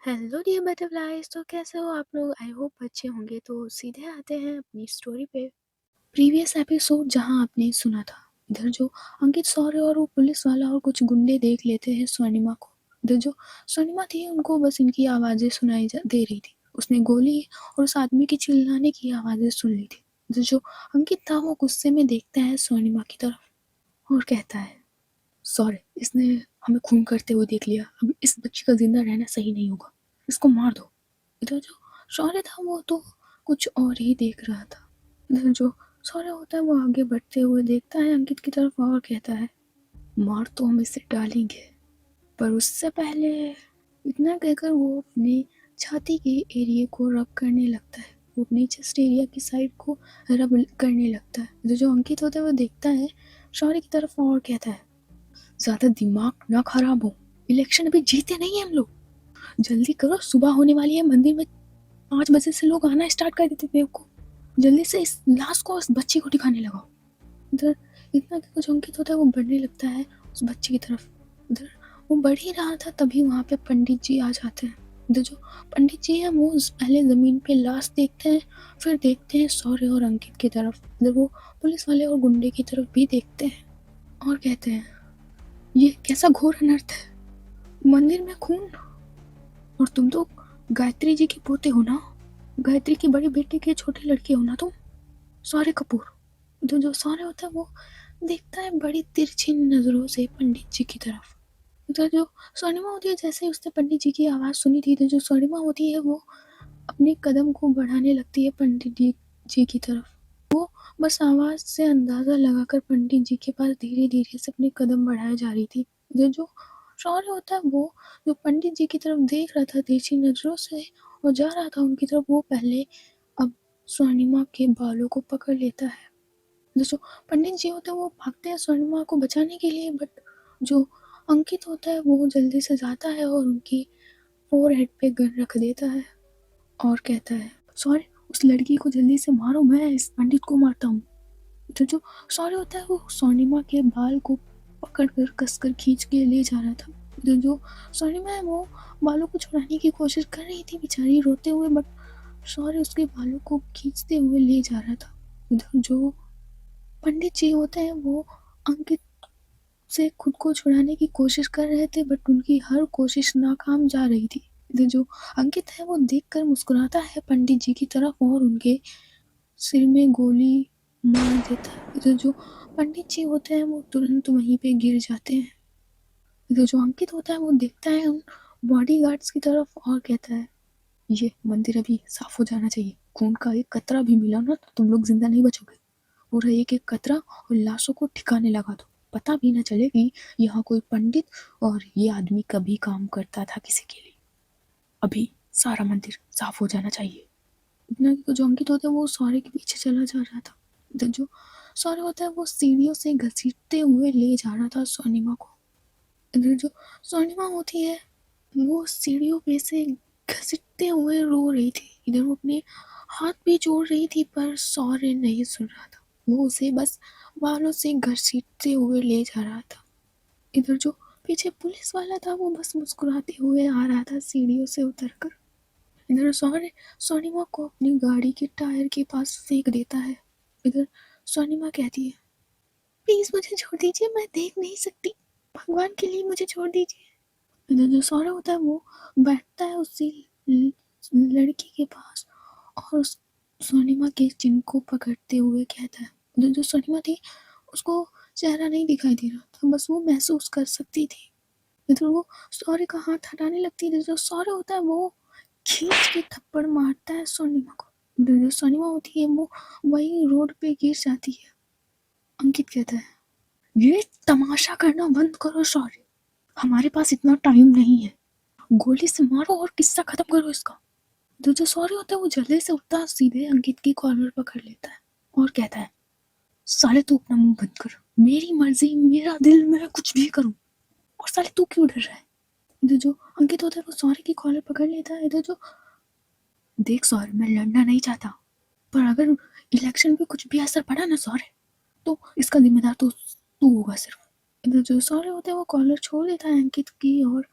Hello dear butterflies. तो कैसे हो आप लोग? आई होप अच्छे होंगे। तो सीधे आते हैं अपनी स्टोरी पे। प्रीवियस एपिसोड जहां आपने सुना था, इधर जो अंकित सौर्य और वो पुलिस वाला और कुछ गुंडे देख लेते हैं स्वर्णिमा को। इधर जो स्वर्णिमा थी उनको बस इनकी आवाज़ें सुनाई दे रही थी। उसने गोली और उस आदमी की चिल्लाने की आवाज़ें सुन ली थी। इधर जो अंकित था वो गुस्से में देखता है स्वर्णिमा की तरफ और कहता है, सॉरी, इसने हमें खून करते हुए देख लिया। अब इस बच्ची का जिंदा रहना सही नहीं होगा, इसको मार दो। इधर जो शौर्य था वो तो कुछ और ही देख रहा था। इधर जो शौर्य होता है वो आगे बढ़ते हुए देखता है अंकित की तरफ और कहता है, मार तो हम इसे डालेंगे, पर उससे पहले। इतना कहकर वो अपने छाती के एरिया को रब करने लगता है। वो अपने चेस्ट एरिया की साइड को रब करने लगता है। इधर जो अंकित होता है वो देखता है शौर्य की तरफ और कहता है, ज्यादा दिमाग ना खराब हो, इलेक्शन अभी जीते नहीं है हम लोग। जल्दी करो, सुबह होने वाली है। मंदिर में 5 बजे से लोग आना स्टार्ट कर देते बेव को। जल्दी से इस लाश को, इस बच्ची को ठिकाने लगाओ। इधर इतना कि कुछ अंकित होता है वो बढ़ने लगता है उस बच्ची की तरफ। उधर वो बढ़ ही रहा था तभी वहाँ पे पंडित जी आ जाते हैं। इधर जो पंडित जी हैं वो पहले जमीन पे लाश देखते हैं, फिर देखते हैं सौर्य और अंकित की तरफ। इधर वो पुलिस वाले और गुंडे की तरफ भी देखते हैं और कहते हैं, ये कैसा घोर अनर्थ है, मंदिर में खून, और तुम तो गायत्री जी के पोते हो ना, गायत्री की बड़ी बेटी के छोटे लड़के हो ना तुम, सौर्य कपूर। तो जो सौर्य होता है वो देखता है बड़ी तिरछी नजरों से पंडित जी की तरफ। तो जो स्वर्णिमा होती है, जैसे ही उसने पंडित जी की आवाज़ सुनी थी, तो जो स्वर्णिमा होती है वो अपने कदम को बढ़ाने लगती है पंडित जी की तरफ। वो बस आवाज़ से अंदाज़ा लगाकर पंडित जी के पास धीरे धीरे से अपने कदम बढ़ाए जा रही थी। जो शौर्य होता है वो जो पंडित जी की तरफ देख रहा था तिरछी नजरों से और जा रहा था उनकी तरफ, वो पहले अब स्वर्णिमा के बालों को पकड़ लेता है। जो पंडित जी होते हैं वो भागते हैं स्वर्णिमा को बचाने के लिए, बट जो अंकित होता है वो जल्दी से जाता है और उनकी फोरहेड पे गन रख देता है और कहता है, सॉरी, उस लड़की को जल्दी से मारो, मैं इस पंडित को मारता हूँ। तो जो सॉरी होता है वो स्वर्णिमा के बाल को पकड़ कर कसकर खींच के ले जा रहा था। तो जो स्वर्णिमा है वो बालों को छुड़ाने की कोशिश कर रही थी बेचारी रोते हुए, बट सॉरी उसके बालों को खींचते हुए ले जा रहा था। इधर जो पंडित जी होते हैं वो अंकित से खुद को छुड़ाने की कोशिश कर रहे थे, बट उनकी हर कोशिश नाकाम जा रही थी। इधर जो अंकित है वो देखकर मुस्कुराता है पंडित जी की तरफ और उनके सिर में गोली मार देता है। इधर जो पंडित जी होते हैं वो तुरंत वहीं पे गिर जाते हैं। इधर जो अंकित होता है वो देखता है उन बॉडीगार्ड्स की तरफ और कहता है, ये मंदिर अभी साफ हो जाना चाहिए। खून का एक कतरा भी मिला ना तो तुम लोग जिंदा नहीं बचोगे। और एक एक कतरा और लाशों को ठिकाने लगा दो, पता भी न चले कि यहाँ कोई पंडित और ये आदमी कभी काम करता था किसी के लिए। अभी सारा मंदिर साफ हो जाना चाहिए। इतना कि जो अंकित होता है वो सौर्य के पीछे चला जा रहा था। इधर जो सौर्य होता है वो सीढ़ियों से घसीटते हुए ले जा रहा था स्वर्णिमा को। इधर जो स्वर्णिमा होती है वो सीढ़ियों पे से घसीटते हुए रो रही थी। इधर वो अपने हाथ भी जोड़ रही थी, पर सौर्य नहीं सुन रहा था। वो उसे बस बालों से घसीटते हुए ले जा रहा था। इधर जो पीछे पुलिस वाला था वो बस मुस्कुराते हुए आ रहा था सीढ़ियों से उतरकर। इधर सौर्य स्वर्णिमा को अपनी गाड़ी के टायर के पास फेंक देता है। इधर स्वर्णिमा कहती है, प्लीज मुझे छोड़ दीजिए, मैं देख नहीं सकती, भगवान के लिए मुझे छोड़ दीजिए। इधर जो सौर्य होता है वो बैठता है उसी लड़की के पास और उस स्वर्णिमा के चिन्ह को पकड़ते हुए कहता है। इधर जो स्वर्णिमा थी उसको चेहरा नहीं दिखाई दे रहा था, बस वो महसूस कर सकती थी। इधर वो सौर्य का हाथ हटाने लगती है। जो सौर्य होता है वो खींच के थप्पड़ मारता है स्वर्णिमा को। जो स्वर्णिमा होती है वो वही रोड पे गिर जाती है। अंकित कहता है, ये तमाशा करना बंद करो शौर्य, हमारे पास इतना टाइम नहीं है, गोली से मारो और किस्सा खत्म करो इसका। तो जो सौर्य होता है वो जल्दी से उठता है, सीधे अंकित की कॉलर पकड़ लेता है और कहता है, साले तू अपना मुंह बंद कर, मेरी मर्जी, मेरा दिल, मैं कुछ भी करूं, और साले तू क्यों डर रहा है। इधर जो अंकित होता है वो सौर्य की कॉलर पकड़ लेता है। इधर जो, देख सौर्य, मैं लड़ना नहीं चाहता, पर अगर इलेक्शन पे कुछ भी असर पड़ा ना सौर्य, तो इसका जिम्मेदार तो तू होगा सिर्फ। इधर जो सौर्य होता है वो कॉलर छोड़ देता है अंकित की और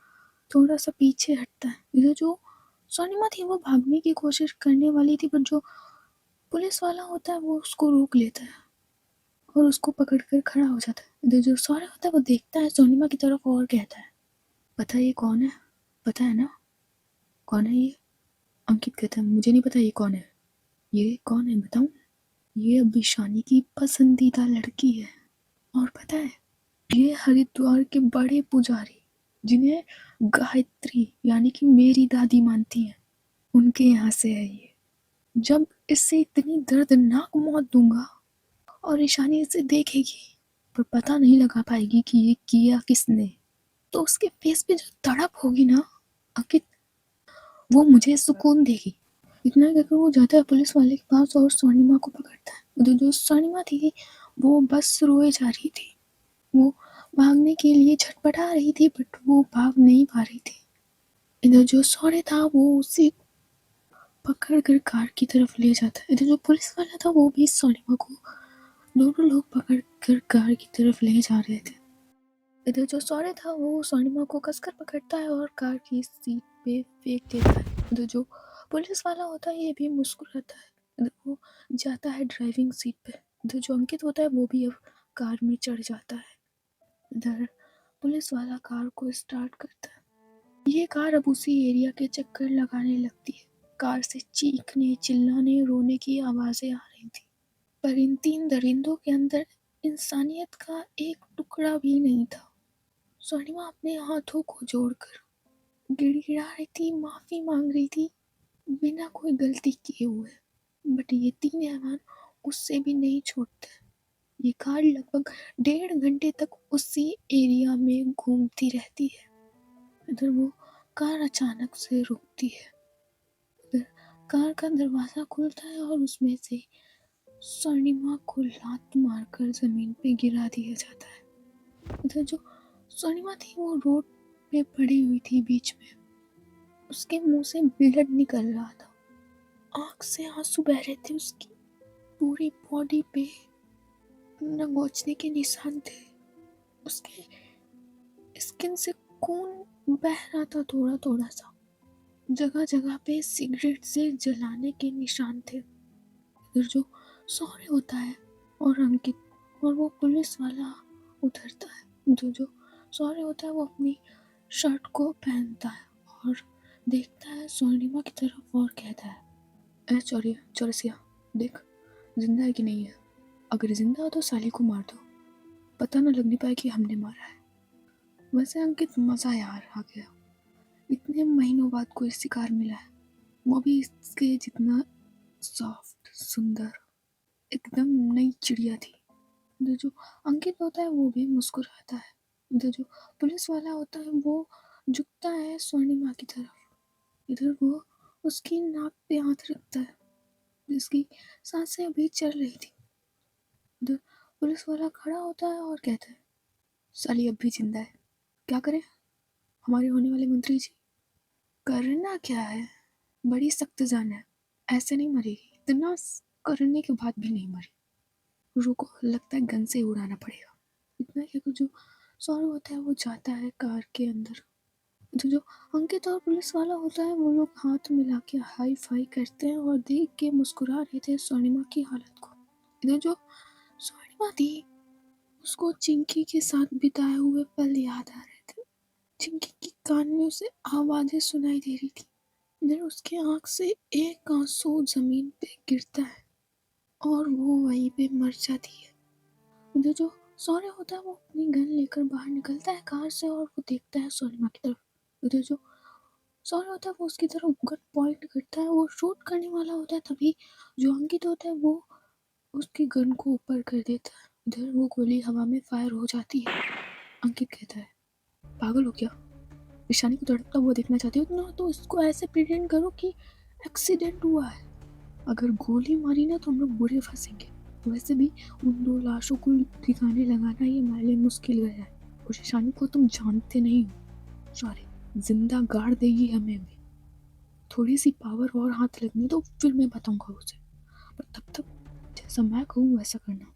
थोड़ा सा पीछे हटता है। इधर जो सोनिमा थी वो भागने की कोशिश करने वाली थी, पर जो पुलिस वाला होता है वो उसको रोक लेता है और उसको पकड़ कर खड़ा हो जाता है। इधर जो सौर्य होता है वो देखता है सोनिमा की तरफ और कहता है, पता है ये कौन है? पता है ना कौन है ये? अंकित कहता है, मुझे नहीं पता ये कौन है। ये कौन है बताऊं? ये अभिशानी की पसंदीदा लड़की है। और पता है, ये हरिद्वार के बड़े पुजारी जिन्हें गायत्री यानी कि मेरी दादी मानती है, उनके यहाँ से है ये। जब इससे इतनी दर्दनाक मौत दूंगा और ईशानी इसे देखेगी पर पता नहीं लगा पाएगी कि ये किया किसने, तो उसके फेस पे जो तड़प होगी ना अंकित, वो मुझे सुकून देगी। इतना कहकर वो जाता है पुलिस वाले के पास और स्वर्णिमा को पकड़ता है। तो जो स्वर्णिमा थी वो बस रोए जा रही थी, वो भागने के लिए छटपटा रही थी बट वो भाग नहीं पा रही थी। इधर जो सौर्य था वो उसे पकड़ कर कार की तरफ ले जाता है। इधर जो पुलिस वाला था वो भी स्वर्णिमा को, दोनों लोग पकड़ कर कार की तरफ ले जा रहे थे। इधर जो सौर्य था वो स्वर्णिमा को कसकर पकड़ता है और कार की सीट पे फेंक देता है। इधर जो पुलिस वाला होता है ये भी मुस्कुराता है। इधर वो जाता है ड्राइविंग सीट पे। इधर जो अंकित होता है वो भी अब कार में चढ़ जाता है। इधर पुलिस वाला कार को स्टार्ट करता है। ये कार अब उसी एरिया के चक्कर लगाने लगती है। कार से चीखने चिल्लाने रोने की आवाजें आ रही थी, पर इन 3 दरिंदों के अंदर इंसानियत का एक टुकड़ा भी नहीं था। स्वर्णिमा अपने हाथों को जोड़कर गिड़गिड़ा रही थी, माफी मांग रही थी बिना कोई गलती किए हुए। बट ये 3 हैवान उससे भी नहीं छोड़ते। ये कार लगभग 1.5 घंटे तक उसी एरिया में घूमती रहती है। इधर वो कार अचानक से रुकती है। इधर कार का दरवाजा खुलता है और उसमें से स्वर्णिमा को लात मारकर जमीन पे गिरा दिया जाता है। इधर जो स्वर्णिमा थी वो रोड पे पड़ी हुई थी बीच में, उसके मुंह से ब्लड निकल रहा था, आंख से आंसू बह रहे थे, उसकी पूरी बॉडी पे नगोचने के निशान थे, उसके स्किन से खून बह रहा था थोड़ा थोड़ा सा, जगह जगह पे सिगरेट से जलाने के निशान थे। इधर जो सौर्य होता है और अंकित और वो पुलिस वाला उतरता है। जो सौर्य होता है वो अपनी शर्ट को पहनता है और देखता है स्वर्णिमा की तरफ और कहता है, ए चौरसिया देख, जिंदा है कि नहीं है? अगर जिंदा हो तो साली को मार दो, पता न लगने पाए कि हमने मारा है। वैसे अंकित मजा यार आ गया, इतने महीनों बाद कोई शिकार मिला है, वो भी इसके जितना सॉफ्ट सुंदर, एकदम नई चिड़िया थी। इधर जो अंकित होता है वो भी मुस्कुराता है। इधर जो पुलिस वाला होता है वो झुकता है स्वर्णिमा की तरफ। इधर वो उसकी नाक पे हाथ रखता है, जिसकी सांसें अभी चल रही थी। इधर पुलिस वाला खड़ा होता है और कहता है, साली अब भी जिंदा है, क्या करें हमारे होने वाले मंत्री जी? करना क्या है, बड़ी सख्त जान है, ऐसे नहीं मरेगी, इतना करने के बाद भी नहीं मरी। रुको, लगता है गन से उड़ाना पड़ेगा। इतना क्या जो सौरव होता है वो जाता है कार के अंदर। तो जो अंकित और पुलिस वाला होता है वो लोग हाथ मिला के हाई फाई करते हैं और देख के मुस्कुरा रहे थे स्वर्णिमा की हालत को। इधर जो स्वर्णिमा थी उसको चिंकी के साथ बिताए हुए पल याद आ रहे थे। चिंकी की कान में उसे आवाजें सुनाई दे रही थी। इधर उसके आंख से एक आंसू जमीन पे गिरता है और वो वहीं पे मर जाती है। इधर जो सौर्य होता है वो अपनी गन लेकर बाहर निकलता है कार से और वो देखता है स्वर्णिमा की तरफ। इधर जो सौर्य होता है वो उसकी तरफ गन पॉइंट करता है, वो शूट करने वाला होता है, तभी जो अंकित होता है वो उसकी गन को ऊपर कर देता है। इधर वो गोली हवा में फायर हो जाती है। अंकित कहता है, पागल हो क्या? ईशानी को तड़पता हुआ देखना चाहती हो ना, तो इसको ऐसे प्रिटेंड करो कि एक्सीडेंट हुआ है। अगर गोली मारी ना तो हम लोग बुरे फंसेंगे। वैसे भी उन 2 लाशों को ठिकाने लगाना ये हमारे लिए मुश्किल गया है और ईशानी को तुम जानते नहीं हो, सॉरी, जिंदा गाड़ देगी हमें भी। थोड़ी सी पावर और हाथ लगने दो फिर मैं बताऊंगा उसे, पर तब तक जैसा मैं कहूँ वैसा करना।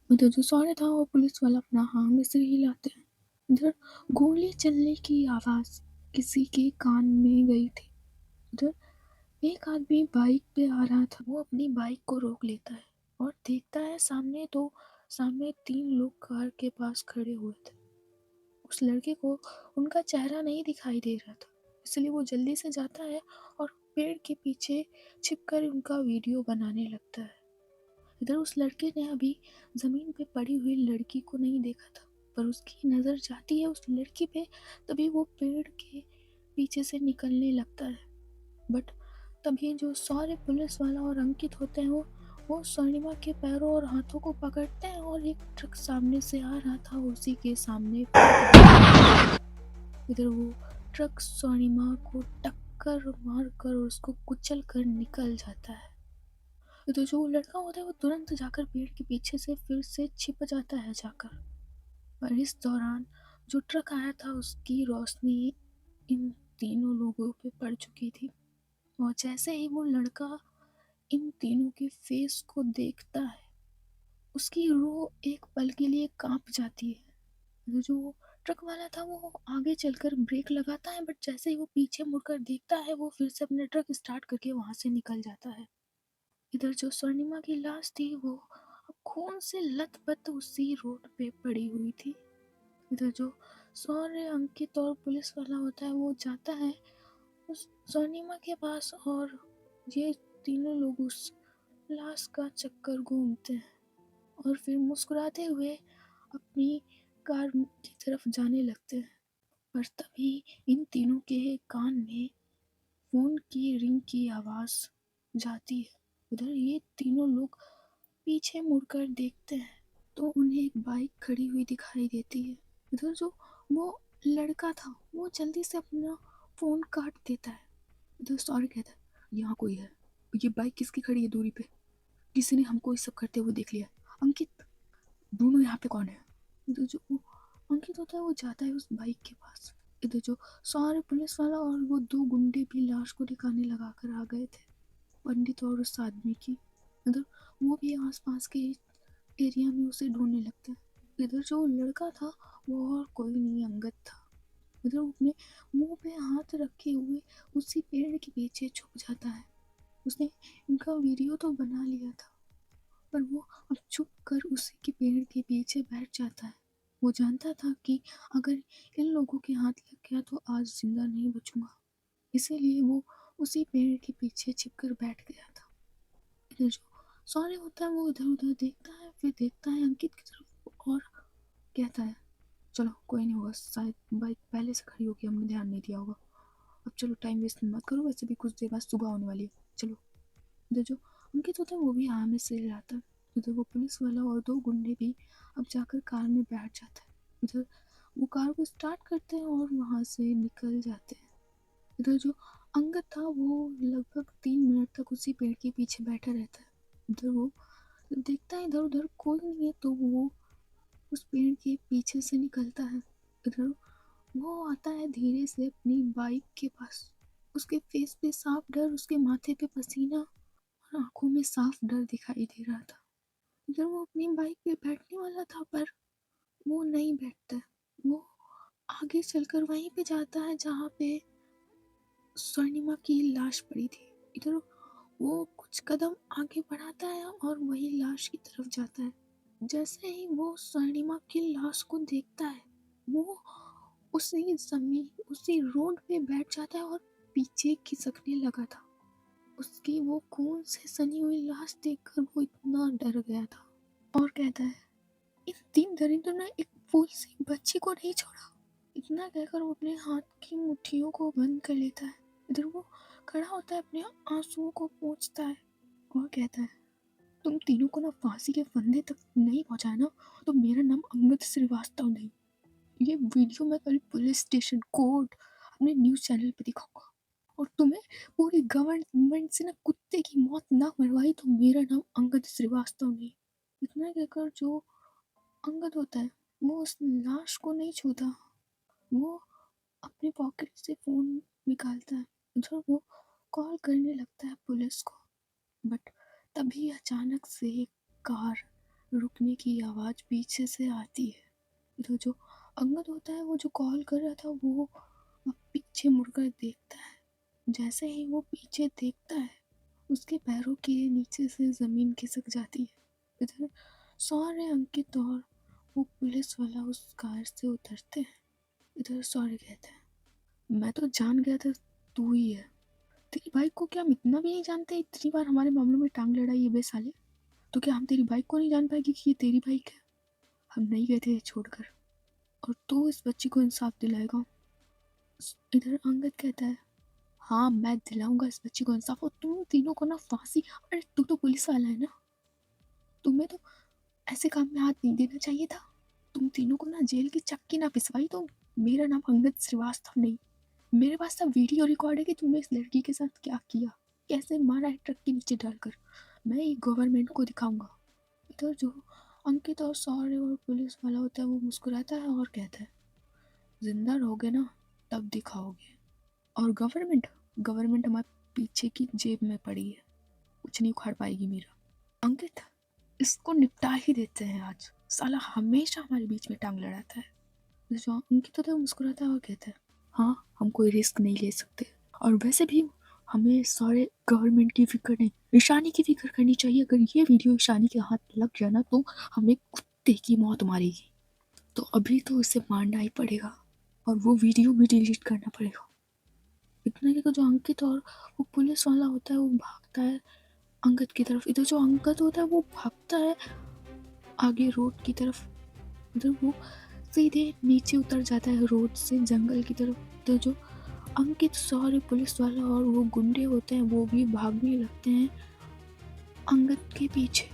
उधर जो सौर्य था वो पुलिस वाला अपना हाँ में सिर हिलाते हैं। इधर गोली चलने की आवाज किसी के कान में गई थी। उधर एक आदमी बाइक पे आ रहा था। वो अपनी बाइक को रोक लेता है और देखता है सामने 3 लोग कार के पास खड़े हुए थे। उस लड़के को उनका चेहरा नहीं दिखाई दे रहा था, इसलिए वो जल्दी से जाता है और पेड़ के पीछे छिपकर उनका वीडियो बनाने लगता है। इधर उस लड़के ने अभी ज़मीन पे पड़ी हुई लड़की को नहीं देखा था, पर उसकी नज़र जाती है उस लड़की पे, तभी वो पेड़ के पीछे से निकलने लगता है। बट तभी जो सारे पुलिस वाला और अंकित होते हैं वो स्वर्णिमा के पैरों और हाथों को पकड़ते हैं और एक ट्रक सामने से आ रहा था उसी के सामने फेंक देते हैं। इधर वो ट्रक स्वर्णिमा को टक्कर मार कर उसको कुचल कर निकल जाता है। तो जो लड़का होता है वो तुरंत जाकर पेड़ के पीछे से फिर से छिप जाता है जाकर। पर इस दौरान जो ट्रक आया था उसकी रोशनी इन तीनों लोगों पे पड़ चुकी थी, और जैसे ही वो लड़का इन तीनों के फेस को देखता है उसकी रूह एक पल के लिए कांप जाती है। जो ट्रक वाला था वो आगे चलकर ब्रेक लगाता है, बट जैसे ही वो पीछे मुड़कर देखता है वो फिर से अपने ट्रक स्टार्ट करके वहां से निकल जाता है। इधर जो स्वर्णिमा की लाश थी वो अब खून से लथपथ उसी रोड पे पड़ी हुई थी। इधर जो सौर्य, अंकित और पुलिस वाला होता है वो जाता है उस स्वर्णिमा के पास, और ये तीनों लोग उस लाश का चक्कर घूमते हैं और फिर मुस्कुराते हुए अपनी कार की तरफ जाने लगते हैं। पर तभी इन तीनों के कान में फोन की रिंग की आवाज़ जाती है। उधर ये तीनों लोग पीछे मुड़कर देखते हैं तो उन्हें एक बाइक खड़ी हुई दिखाई देती है। उधर जो वो लड़का था वो जल्दी से अपना फ़ोन काट देता है। उधर सॉरी कहता है, यहाँ कोई है, ये बाइक किसकी खड़ी है दूरी पे, किसी ने हमको ये सब करते हुए देख लिया। अंकित, दोनों यहाँ पे कौन है? इधर जो अंकित होता है वो जाता है उस बाइक के पास। इधर जो सारे पुलिस वाला और वो 2 गुंडे भी लाश को ठिकाने लगा कर आ गए थे, पंडित और उस आदमी की। इधर वो भी आसपास के एरिया में उसे ढूंढने लगते हैं। इधर जो लड़का था वो और कोई नहीं अंगद था। इधर वो अपने मुंह पे हाथ रखे हुए उसी पेड़ के पीछे छुप जाता है। उसने इनका वीडियो तो बना लिया था, पर वो अब छुप कर उसी के पेड़ के पीछे बैठ जाता है। वो जानता था कि अगर इन लोगों के हाथ लग गया तो आज जिंदा नहीं बचूंगा, इसीलिए वो उसी पेड़ के पीछे छिपकर बैठ गया था। इधर जो सौर्य होता है वो इधर उधर देखता है, फिर देखता है अंकित की तरफ और कहता है, चलो कोई नहीं होगा, शायद बाइक पहले से खड़ी होगी, हमने ध्यान नहीं दिया होगा। अब चलो टाइम वेस्ट मत करो, वैसे भी कुछ देर बाद सुबह होने वाली है, चलो। इधर जो अंकित होता है वो भी हाँ में सिर आता है। उधर वो पुलिस वाला और 2 गुंडे भी अब जाकर कार में बैठ जाता है। उधर वो कार को स्टार्ट करते हैं और वहाँ से निकल जाते हैं। इधर जो अंगद था वो लगभग 3 मिनट तक उसी पेड़ के पीछे बैठा रहता है। उधर वो देखता है इधर उधर कोई नहीं है तो वो उस पेड़ के पीछे से निकलता है। इधर वो आता है धीरे से अपनी बाइक के पास। उसके फेस पे साफ डर, उसके माथे पे पसीना और आंखों में साफ डर दिखाई दे रहा था। इधर वो अपनी बाइक पे बैठने वाला था पर वो नहीं बैठता। वो आगे चलकर वहीं पे जाता है जहाँ पे स्वर्णिमा की लाश पड़ी थी। इधर वो कुछ कदम आगे बढ़ाता है और वही लाश की तरफ जाता है। जैसे ही वो स्वर्णिमा की लाश को देखता है वो उसी रोड पे बैठ जाता है और पीछे खिसकने लगा था। उसकी वो खून से सनी हुई लाश देखकर वो इतना डर गया था और कहता है, इन 3 दरिंदों ने एक फूल सी बच्ची को नहीं छोड़ा। इतना कहकर वो अपने हाथ की मुट्ठियों को बंद कर लेता है। इधर वो खड़ा होता है, अपने आंसुओं को पोंछता है और कहता है, तुम तीनों को ना फांसी के फंदे तक नहीं पहुंचाया ना तो मेरा नाम अंगद श्रीवास्तव नहीं। ये वीडियो मैं कल पुलिस स्टेशन, कोर्ट, अपने न्यूज़ चैनल पे दिखाऊंगा, और तुम्हें पूरी गवर्नमेंट से ना कुत्ते की मौत ना मरवाई तो मेरा नाम अंगद श्रीवास्तव नहीं। इतना कहकर जो अंगद होता है वो उस लाश को नहीं छूता। वो अपने पॉकेट से फ़ोन निकालता है, उधर वो कॉल करने लगता है पुलिस को। बट तभी अचानक से एक कार रुकने की आवाज़ पीछे से आती है। इधर जो अंगद होता है वो जो कॉल कर रहा था वो पीछे मुड़कर देखता है। जैसे ही वो पीछे देखता है, उसके पैरों के नीचे से ज़मीन खिसक जाती है। इधर सौर्य, अंकित और वो पुलिस वाला उस कार से उतरते हैं। इधर सौर्य कहता है, मैं तो जान गया था तू ही है। तेरी बाइक को क्या हम इतना भी नहीं जानते? इतनी बार हमारे मामलों में टांग लड़ाई है बे साले। तो क्या हम तेरी बाइक को नहीं जान पाएंगे कि ये तेरी बाइक है? हम नहीं गए थे छोड़कर, और तू इस बच्ची को इंसाफ दिलाएगा। इधर अंगद कहता है, हाँ मैं दिलाऊंगा इस बच्ची को इंसाफ, और तुम तीनों को ना फांसी। अरे तू तो पुलिस वाला है ना, तुम्हें तो ऐसे काम में हाथ नहीं देना चाहिए था। तुम तीनों को ना जेल की चक्की ना पिसवाई तो मेरा नाम अंगद श्रीवास्तव नहीं। मेरे पास सब वीडियो रिकॉर्ड है कि तुमने इस लड़की के साथ क्या किया, कैसे मारा है ट्रक के नीचे डालकर। मैं ये गवर्नमेंट को दिखाऊंगा। इधर जो अंकित और सौर्य और पुलिस वाला होता है वो मुस्कुराता है और कहता है, जिंदा रहोगे ना तब दिखाओगे। और गवर्नमेंट गवर्नमेंट हमारे पीछे की जेब में पड़ी है, कुछ नहीं उखाड़ पाएगी मेरा। अंकित, इसको निपटा ही देते हैं आज, साला हमेशा हमारे बीच में टांग लड़ाता है। जो अंकित होता है वो मुस्कुराता है और कहता है, हाँ हम कोई रिस्क नहीं ले सकते, और वैसे भी हमें सारे गवर्नमेंट की फिक्र नहीं, ईशानी की फिक्र करनी चाहिए। अगर ये वीडियो ईशानी के हाथ लग जाए ना तो हमें कुत्ते की मौत मारेगी। तो अभी तो इसे मारना ही पड़ेगा और वो वीडियो भी डिलीट करना पड़ेगा। इतना कि जो अंकित और वो पुलिस वाला होता है वो भागता है अंगद की तरफ। इधर जो अंगद होता है वो भागता है आगे रोड की तरफ। इधर वो सीधे नीचे उतर जाता है रोड से जंगल की तरफ। तो जो अंकित, सौर्य, पुलिस वाला और वो गुंडे होते हैं वो भी भागने लगते हैं अंगद के पीछे।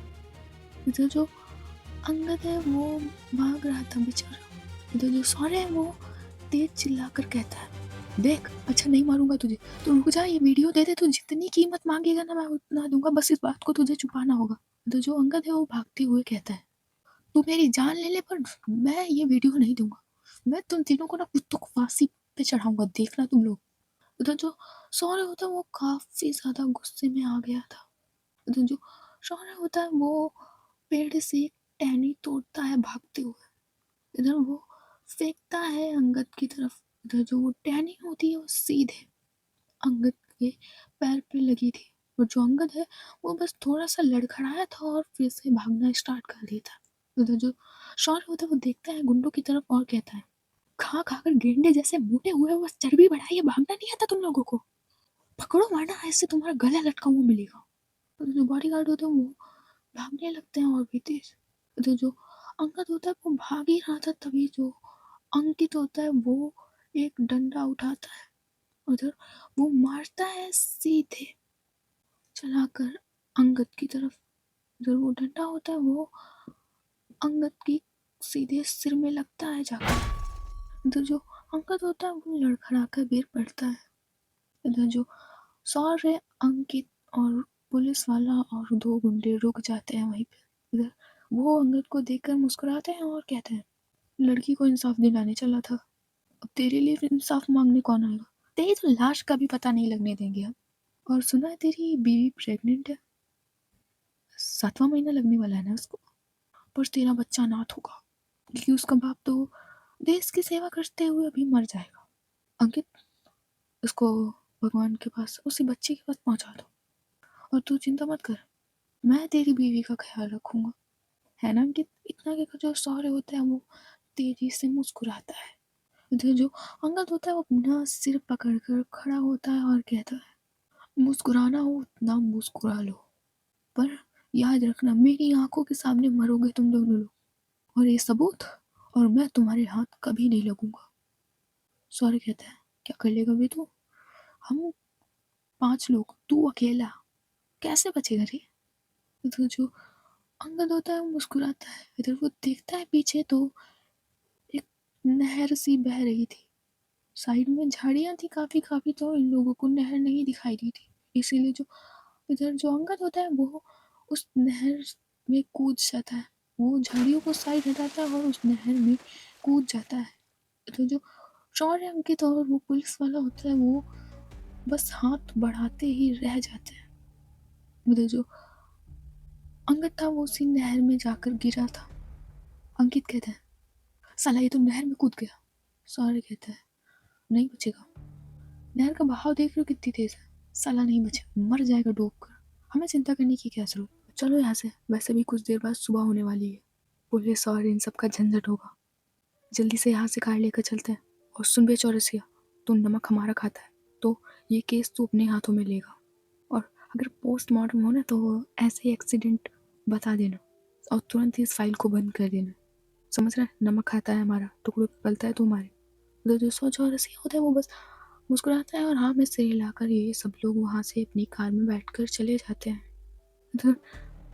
इधर जो अंगद है वो भाग रहा था बेचारा। इधर जो सौर्य है वो तेज चिल्लाकर कहता है, देख अच्छा नहीं मारूंगा तुझे, तो रुक जा, ये वीडियो दे दे, तू जितनी कीमत मांगेगा ना मैं उतना दूंगा, बस इस बात को तुझे छुपाना होगा। तो जो अंगद है वो भागते हुए कहता है, तू मेरी जान ले ले पर मैं ये वीडियो नहीं दूंगा। मैं तुम तीनों को ना कुत्तों को फांसी पे चढ़ाऊंगा, देखना तुम लोग। उधर जो सौर्य होता है वो काफी ज्यादा गुस्से में आ गया था। उधर जो सौर्य होता है वो पेड़ से एक टहनी तोड़ता है भागते हुए। इधर वो फेंकता है अंगद की तरफ। इधर जो वो टहनी होती है वो सीधे अंगद के पैर पे लगी थी, और जो अंगद है वो बस थोड़ा सा लड़खड़ाया था और फिर से भागना स्टार्ट कर दिया था। उधर जो शौर्य होता है वो देखता है गुंडों की तरफ और कहता है, खा खाकर गेंडे जैसे मोटे हुए, बस चर्बी बढ़ाई है, भागना नहीं आता तुम लोगों को। पकड़ो वरना ऐसे तुम्हारा गला लटका हुआ मिलेगा। उधर जो बॉडी गार्ड होते हैं वो भागने लगते हैं और भी तेज। उधर जो अंगद होता है वो भाग ही रहा था, तभी जो अंकित होता है वो एक डंडा उठाता है। उधर वो मारता है सीधे चलाकर अंगद की तरफ। उधर वो डंडा होता है वो अंगद की सीधे सिर में लगता है जाकर। इधर जो अंगद होता है वो लड़खड़ा कर गिर पड़ता है। इधर जो सौर्य, अंकित और पुलिस वाला और दो गुंडे रुक जाते हैं वहीं पे। इधर वो अंगद को देखकर मुस्कुराते हैं और कहते हैं, लड़की को इंसाफ दिलाने चला था, अब तेरे लिए इंसाफ मांगने कौन आएगा? तेरी तो लाश का भी पता नहीं लगने देंगे हम। और सुना है तेरी बीवी प्रेग्नेंट है, 7वां महीना लगने वाला है ना उसको। पर तेरा बच्चा अनाथ होगा क्योंकि उसका बाप तो देश की सेवा करते हुए अभी मर जाएगा। अंकित, उसको भगवान के पास, उसी बच्चे के पास पहुंचा दो, और तू चिंता मत कर, मैं तेरी बीवी का ख्याल रखूंगा, है ना अंकित? इतना कहकर जो सौर्य होता है वो तेजी से मुस्कुराता है। इधर जो अंगद होता है वो अपना सिर पकड़कर खड़ा होता है और कहता है, मुस्कुराना हो उतना मुस्कुरा लो, पर याद रखना मेरी आंखों के सामने मरोगे तुम दोनों लोग, और ये सबूत, और मैं तुम्हारे हाथ कभी नहीं लगूंगा। सौर्य कहता है, क्या कर लेगा बे तू? हम 5 लोग, तू अकेला कैसे बचेगा रे? इधर जो अंगद होता है वो मुस्कुराता है। इधर वो देखता है पीछे तो एक नहर सी बह रही थी। साइड में झाड़ियां थी काफी काफी, तो इन लोगों को नहर नहीं दिखाई दी थी, इसीलिए जो इधर जो अंगद होता है वो उस नहर में कूद जाता है। वो झाड़ियों को साइड हटाता है और उस नहर में कूद जाता है। तो जो शौर्य, अंकित और वो पुलिस वाला होता है वो बस हाथ बढ़ाते ही रह जाते हैं। उधर जो अंगद था वो उसी नहर में जाकर गिरा था। अंकित कहता है, साला ये तो नहर में कूद गया। शौर्य कहता है, नहीं बचेगा, नहर का बहाव देख रहे हो कितनी तेज है, साला नहीं बचे, मर जाएगा डूब कर। हमें चिंता करने की क्या जरूरत, चलो यहाँ से, वैसे भी कुछ देर बाद सुबह होने वाली है, पुलिस और इन सब का झंझट होगा, जल्दी से यहाँ से कार लेकर चलते हैं। और सुन बे चौरसिया, तू नमक हमारा खाता है तो ये केस तू अपने हाथों में लेगा, और अगर पोस्टमार्टम हो ना तो ऐसे ही एक्सीडेंट बता देना और तुरंत ही इस फाइल को बंद कर देना, समझ रहा है? नमक खाता है हमारा, टुकड़ों पे पलता है तुम्हारे। तो जो सौ चौरसिया होता है वो बस मुस्कुराता है और हाँ में सिर हिलाकर ये सब लोग वहाँ से अपनी कार में बैठकर चले जाते हैं। इधर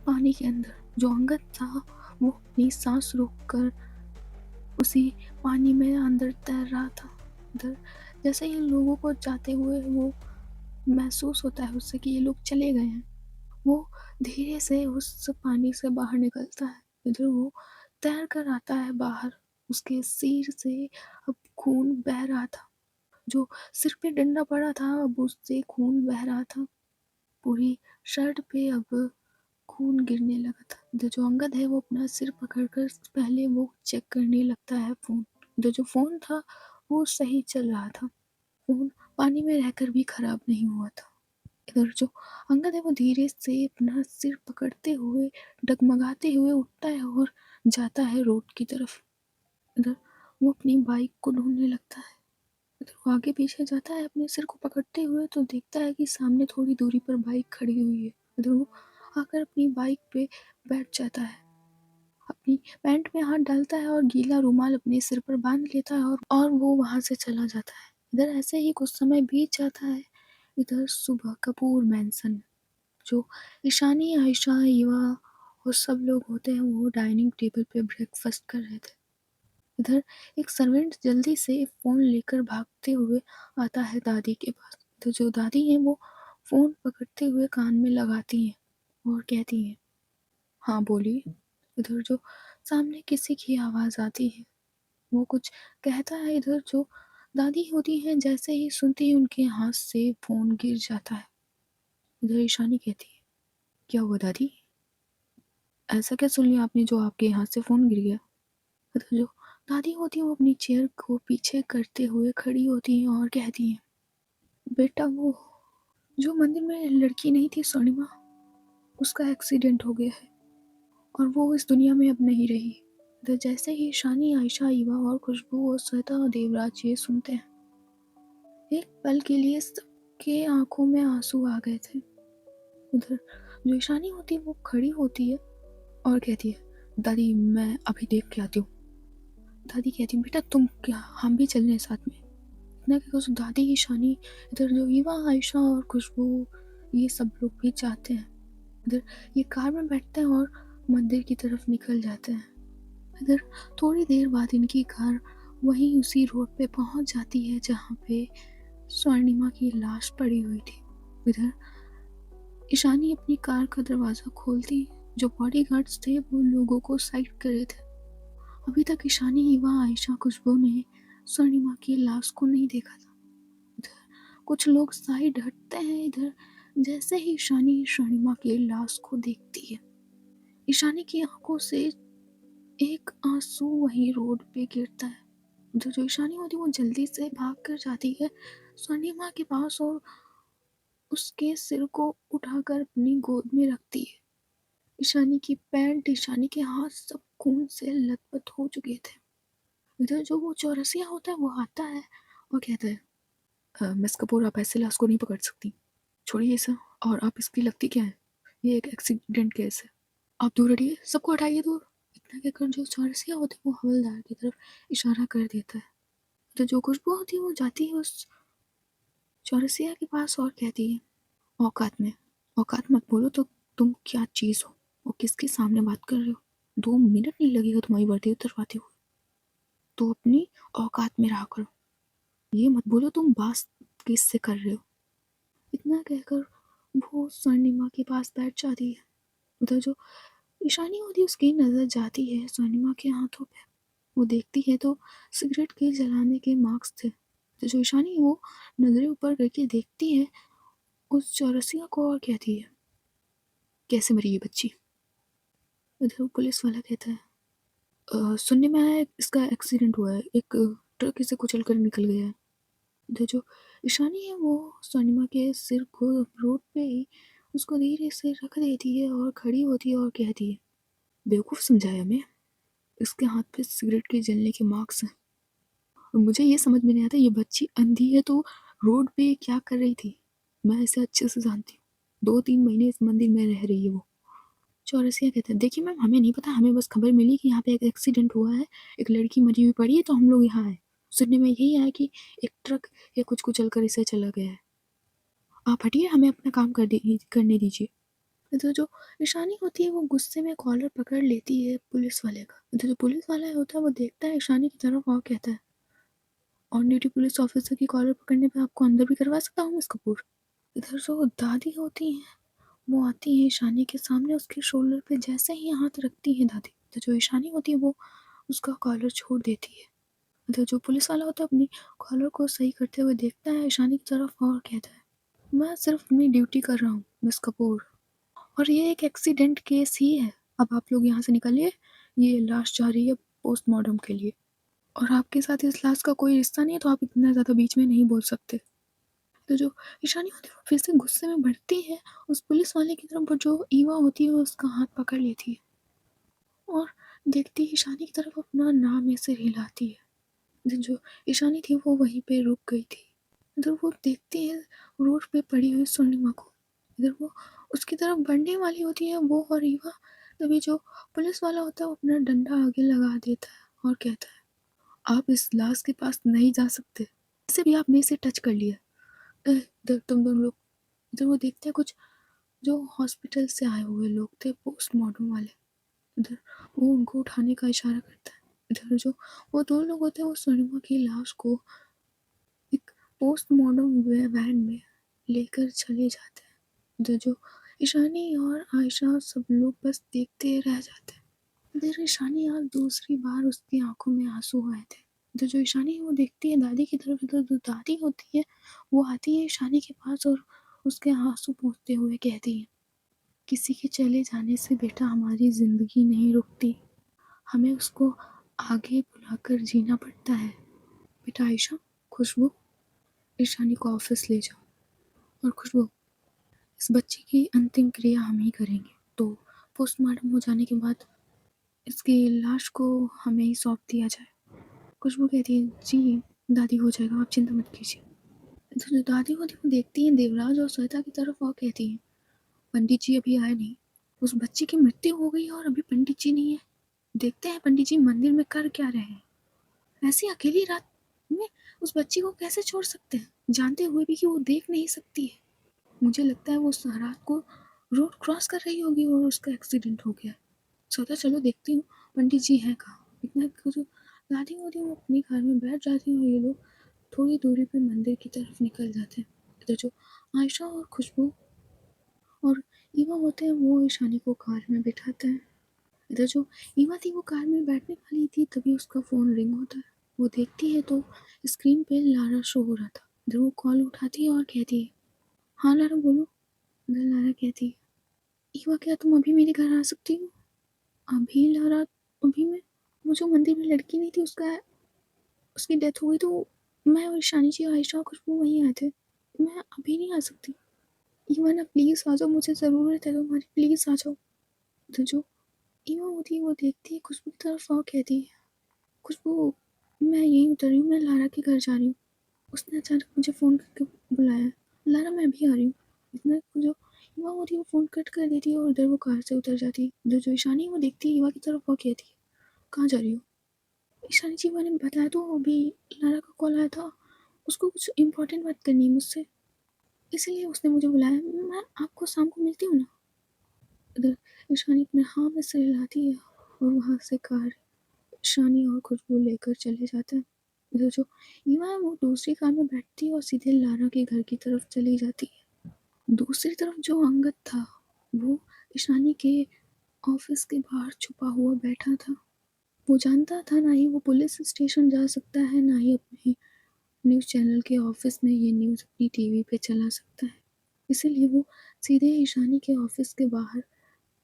पानी के अंदर जो अंगद था वो अपनी सांस रोककर उसी पानी में अंदर तैर रहा था। इधर जैसे ही लोगों को जाते हुए वो महसूस होता है उससे कि ये लोग चले गए हैं, वो धीरे से उस पानी से बाहर निकलता है। इधर वो तैर कर आता है बाहर, उसके सिर से अब खून बह रहा था, जो सिर पे डंडा पड़ा था अब उससे खून बह रहा था, पूरी शर्ट पे अब खून गिरने लगा था। जो अंगद है वो अपना सिर पकड़कर पहले वो चेक करने लगता है फोन। जो फोन था वो सही चल रहा था, फोन पानी में रहकर भी खराब नहीं हुआ था। इधर जो अंगद है वो धीरे से अपना सिर पकड़ते हुए डगमगाते हुए उठता है और जाता है रोड की तरफ। इधर वो अपनी बाइक को ढूंढने लगता है, इधर वो आगे पीछे जाता है अपने सिर को पकड़ते हुए तो देखता है कि सामने थोड़ी दूरी पर बाइक खड़ी हुई है। इधर वो आकर अपनी बाइक पे बैठ जाता है, अपनी पैंट में हाथ डालता है और गीला रुमाल अपने सिर पर बांध लेता है और वो वहां से चला जाता है। इधर ऐसे ही कुछ समय बीत जाता है। इधर सुबह कपूर मैंसन जो ईशानी आयशा युवा और सब लोग होते हैं वो डाइनिंग टेबल पे ब्रेकफास्ट कर रहे थे। इधर एक सर्वेंट जल्दी से फोन लेकर भागते हुए आता है दादी के पास। तो जो दादी हैं वो फोन पकड़ते हुए कान में लगाती हैं और कहती हैं, हाँ बोलिए। इधर जो सामने किसी की आवाज़ आती है, वो कुछ कहता है। इधर जो दादी होती हैं जैसे ही सुनती है उनके हाथ से फ़ोन गिर जाता है। इधर ईशानी कहती है, क्या हुआ दादी, ऐसा क्या सुन लिया आपने जो आपके हाथ से फ़ोन गिर गया? इधर जो दादी होती है वो अपनी चेयर को पीछे करते हुए खड़ी होती हैं और कहती हैं, बेटा वो जो मंदिर में लड़की नहीं थी स्वर्णिमा, उसका एक्सीडेंट हो गया है और वो इस दुनिया में अब नहीं रही। तो जैसे ही शानी आयशा ईवा और खुशबू और श्वेता और देवराज ये सुनते हैं, एक पल के लिए सबके आंखों में आंसू आ गए थे। उधर जो ईशानी होती है वो खड़ी होती है और कहती है, दादी मैं अभी देख के आती हूँ। दादी कहती है, बेटा तुम क्या, हम भी चल रहे हैं साथ में। इतना कहकर उस दादी ईशानी, इधर जो ईवा आयशा और खुशबू ये सब लोग भी चाहते हैं। इधर ये कार में बैठते हैं और मंदिर की तरफ निकल जाते हैं। इधर थोड़ी देर बाद इनकी कार वहीं उसी रोड पे पहुंच जाती है जहाँ पे स्वर्णिमा की लाश पड़ी हुई थी। इधर ईशानी अपनी कार का दरवाज़ा खोलती, जो बॉडीगार्ड्स थे वो लोगों को साइड कर रहे थे। अभी तक ईशानी ईवा आयशा खुशबू ने स्वर्णिमा की लाश को नहीं देखा था। इधर कुछ लोग साइड हटते हैं। इधर जैसे ही ईशानी स्वर्णिमा की लाश को देखती है, ईशानी की आंखों से एक आंसू वहीं रोड पे गिरता है। जो ईशानी होती है वो जल्दी से भाग कर जाती है स्वर्णिमा के पास और उसके सिर को उठाकर अपनी गोद में रखती है। ईशानी की पैंट, ईशानी के हाथ सब खून से लथपथ हो चुके थे। इधर जो वो चौरसिया होता है वो आता है और कहता है, मिस कपूर आप ऐसे लाश को नहीं पकड़ सकती, छोड़िए इसे, और आप इसकी लगती क्या है, ये एक एक्सीडेंट केस है, आप दूर हटिए, सबको हटाइए दूर। इतना कहकर जो चौरसिया होता है वो हवलदार की तरफ इशारा कर देता है। तो जो खुशबू होती है वो जाती है उस चौरसिया के पास और कहती है, औकात में, औकात मत बोलो तो तुम क्या चीज़ हो और किसके सामने बात कर रहे हो, 2 मिनट नहीं लगेगा तुम्हारी वर्दी उतरवाते हुए, तो अपनी औकात में रहा करो, ये मत बोलो तुम बात किससे कर रहे हो। इतना कहकर वो स्वर्णिमा के पास बैठ जाती है। उधर जो ईशानी होती है उसकी नज़र जाती है स्वर्णिमा के हाथों पे, वो देखती है तो सिगरेट के जलाने के मार्क्स थे। तो जो ईशानी है वो नज़रें ऊपर करके देखती है उस चौरसिया को और कहती है, कैसे मरी ये बच्ची। इधर वो पुलिस वाला कहता है, सुनने में आया है इसका एक्सीडेंट हुआ है, एक ट्रक इसे कुचल कर निकल गया है। इधर जो ईशानी है वो स्वर्णिमा के सिर को रोड पे ही उसको धीरे से रख देती है और खड़ी होती है और कहती है, बेवकूफ़ समझा है हमें, इसके हाथ पे सिगरेट के जलने के मार्क्स हैं। और मुझे ये समझ में नहीं आता ये बच्ची अंधी है तो रोड पे क्या कर रही थी? मैं इसे अच्छे से जानती हूँ। 2-3 महीने इस मंदिर में रह रही है वो। चौरसिया कहता है, देखिए मैम हमें नहीं पता, हमें बस खबर मिली कि यहाँ पे एक एक्सीडेंट हुआ है, एक लड़की मरी हुई पड़ी है तो हम लोग यहाँ आए। सुनने में यही आया कि एक ट्रक या कुछ कुचल कर इसे चला गया है। आप हटिए, हमें अपना काम करने दीजिए। तो जो ईशानी होती है वो गुस्से में कॉलर पकड़ लेती है पुलिस वाले का। तो जो पुलिस वाला होता है वो देखता है ईशानी की तरफ और कहता है, ऑन ड्यूटी पुलिस ऑफिसर की कॉलर पकड़ने पे आपको अंदर भी करवा सकता हूँ मिस कपूर। इधर जो दादी होती हैं वो आती है ईशानी के सामने, उसके शोल्डर पे जैसे ही हाथ रखती है दादी, तो जो ईशानी होती है वो उसका कॉलर छोड़ देती है। इधर जो पुलिस वाला होता है अपनी कॉलर को सही करते हुए देखता है ईशानी की तरफ और कहता है, मैं सिर्फ अपनी ड्यूटी कर रहा हूँ मिस कपूर, और ये एक एक्सीडेंट केस ही है। अब आप लोग यहाँ से निकलिए, ये लाश जा रही है पोस्टमार्टम के लिए, और आपके साथ इस लाश का कोई रिश्ता नहीं है तो आप इतना ज़्यादा बीच में नहीं बोल सकते। तो जो ईशानी होती है वो फिर से गुस्से में बढ़ती है उस पुलिस वाले की तरफ, जो ईवा होती है वो उसका हाथ पकड़ लेती है और देखती है ईशानी की तरफ, अपना नाम ऐसे हिलाती है। जो ईशानी थी वो वहीं पे रुक गई थी। इधर वो देखती है रोड पे पड़ी हुई स्वर्णिमा को, इधर वो उसकी तरफ बढ़ने वाली होती है वो और ईवा, तभी जो पुलिस वाला होता है वो अपना डंडा आगे लगा देता है और कहता है, आप इस लाश के पास नहीं जा सकते, इसे भी आपने इसे टच कर लिया। इधर तुम दोनों लोग, इधर वो देखते हैं कुछ जो हॉस्पिटल से आए हुए लोग थे पोस्टमार्टम वाले, इधर वो उनको उठाने का इशारा करता है। इधर जो वो दो लोग होते हैं वो स्वर्णिमा की लाश को एक पोस्टमार्टम वैन में लेकर चले जाते हैं। इधर जो ईशानी और आयशा सब लोग बस देखते रह जाते हैं। इधर ईशानी आज दूसरी बार उसकी आंखों में आंसू आए थे। इधर जो ईशानी है वो देखती है दादी की तरफ, इधर जो दादी होती है वो आती है ईशानी के पास और उसके आंसू पोंछते हुए कहती है, किसी के चले जाने से बेटा हमारी जिंदगी नहीं रुकती, हमें उसको आगे बुलाकर जीना पड़ता है। बेटा आयशा, खुशबू, ईशानी को ऑफिस ले जाओ, और खुशबू, इस बच्चे की अंतिम क्रिया हम ही करेंगे, तो पोस्टमार्टम हो जाने के बाद इसकी लाश को हमें ही सौंप दिया जाए। खुशबू कहती है, जी दादी हो जाएगा, आप चिंता मत कीजिए। तो जो दादी होती है वो देखती हैं देवराज और श्वेता की तरफ और कहती हैं, पंडित जी अभी आए नहीं, उस बच्ची की मृत्यु हो गई और अभी पंडित जी नहीं है, देखते हैं पंडित जी मंदिर में कर क्या रहे हैं, ऐसी अकेली रात में उस बच्ची को कैसे छोड़ सकते हैं, जानते हुए भी कि वो देख नहीं सकती है। मुझे लगता है वो उस रात को रोड क्रॉस कर रही होगी और उसका एक्सीडेंट हो गया। सोचा चलो देखती हूँ पंडित जी हैं कहाँ। इतना जो दादी होती है वो अपनी कार में बैठ जाती है और ये लोग थोड़ी दूरी पे मंदिर की तरफ निकल जाते हैं। इधर जो आयशा और खुशबू और ईवा होते हैं वो ईशानी को कार में बिठाते हैं। इधर जो ईवा थी वो कार में बैठने वाली थी तभी उसका फ़ोन रिंग होता है। वो देखती है तो स्क्रीन पे लारा शो हो रहा था। इधर वो कॉल उठाती है और कहती है, हाँ लारा बोलो। इधर लारा कहती है, ईवा क्या तुम अभी मेरे घर आ सकती हो? अभी लारा? अभी? मैं वो जो मंदिर में लड़की नहीं थी उसका उसकी डेथ हो गई तो मैं और ईशानी जी आयशा और खुशबू वहीं आए थे, मैं अभी नहीं आ सकती। ईवा ना प्लीज़ आ जाओ, मुझे ज़रूरत है तुम्हारी, प्लीज़ आ जाओ। तो जो ईवा होती है वो देखती है खुशबू की तरफ और कहती है, खुशबू मैं यहीं उतर रही हूँ, मैं लारा के घर जा रही हूँ, उसने अचानक मुझे फ़ोन करके बुलाया, लारा मैं अभी आ रही हूँ। इतना जो ईवा होती है वो फ़ोन कट कर देती है और इधर वो कार से उतर जाती है। इधर जो ईशानी है वो देखती है ईवा की तरफ और कहती है, कहाँ जा रही हो? ईशानी जी मैंने बताया तो अभी लारा का कॉल आया था, उसको कुछ इम्पोर्टेंट बात करनी है मुझसे, इसीलिए उसने मुझे बुलाया, मैं आपको शाम को मिलती हूँ ना। इधर ईशानी अपने हाँ में सिर हिलाती है और वहाँ से कार ईशानी और खुशबू लेकर चले जाते हैं। इधर जो ईवा है वो दूसरी कार में बैठती है और सीधे लारा के घर की तरफ चली जाती है। दूसरी तरफ जो अंगद था वो ईशानी के ऑफिस के बाहर छुपा हुआ बैठा था। वो जानता था ना ही वो पुलिस स्टेशन जा सकता है ना ही अपने न्यूज़ चैनल के ऑफिस में ये न्यूज़ अपनी टीवी पे चला सकता है, इसीलिए वो सीधे ईशानी के ऑफिस के बाहर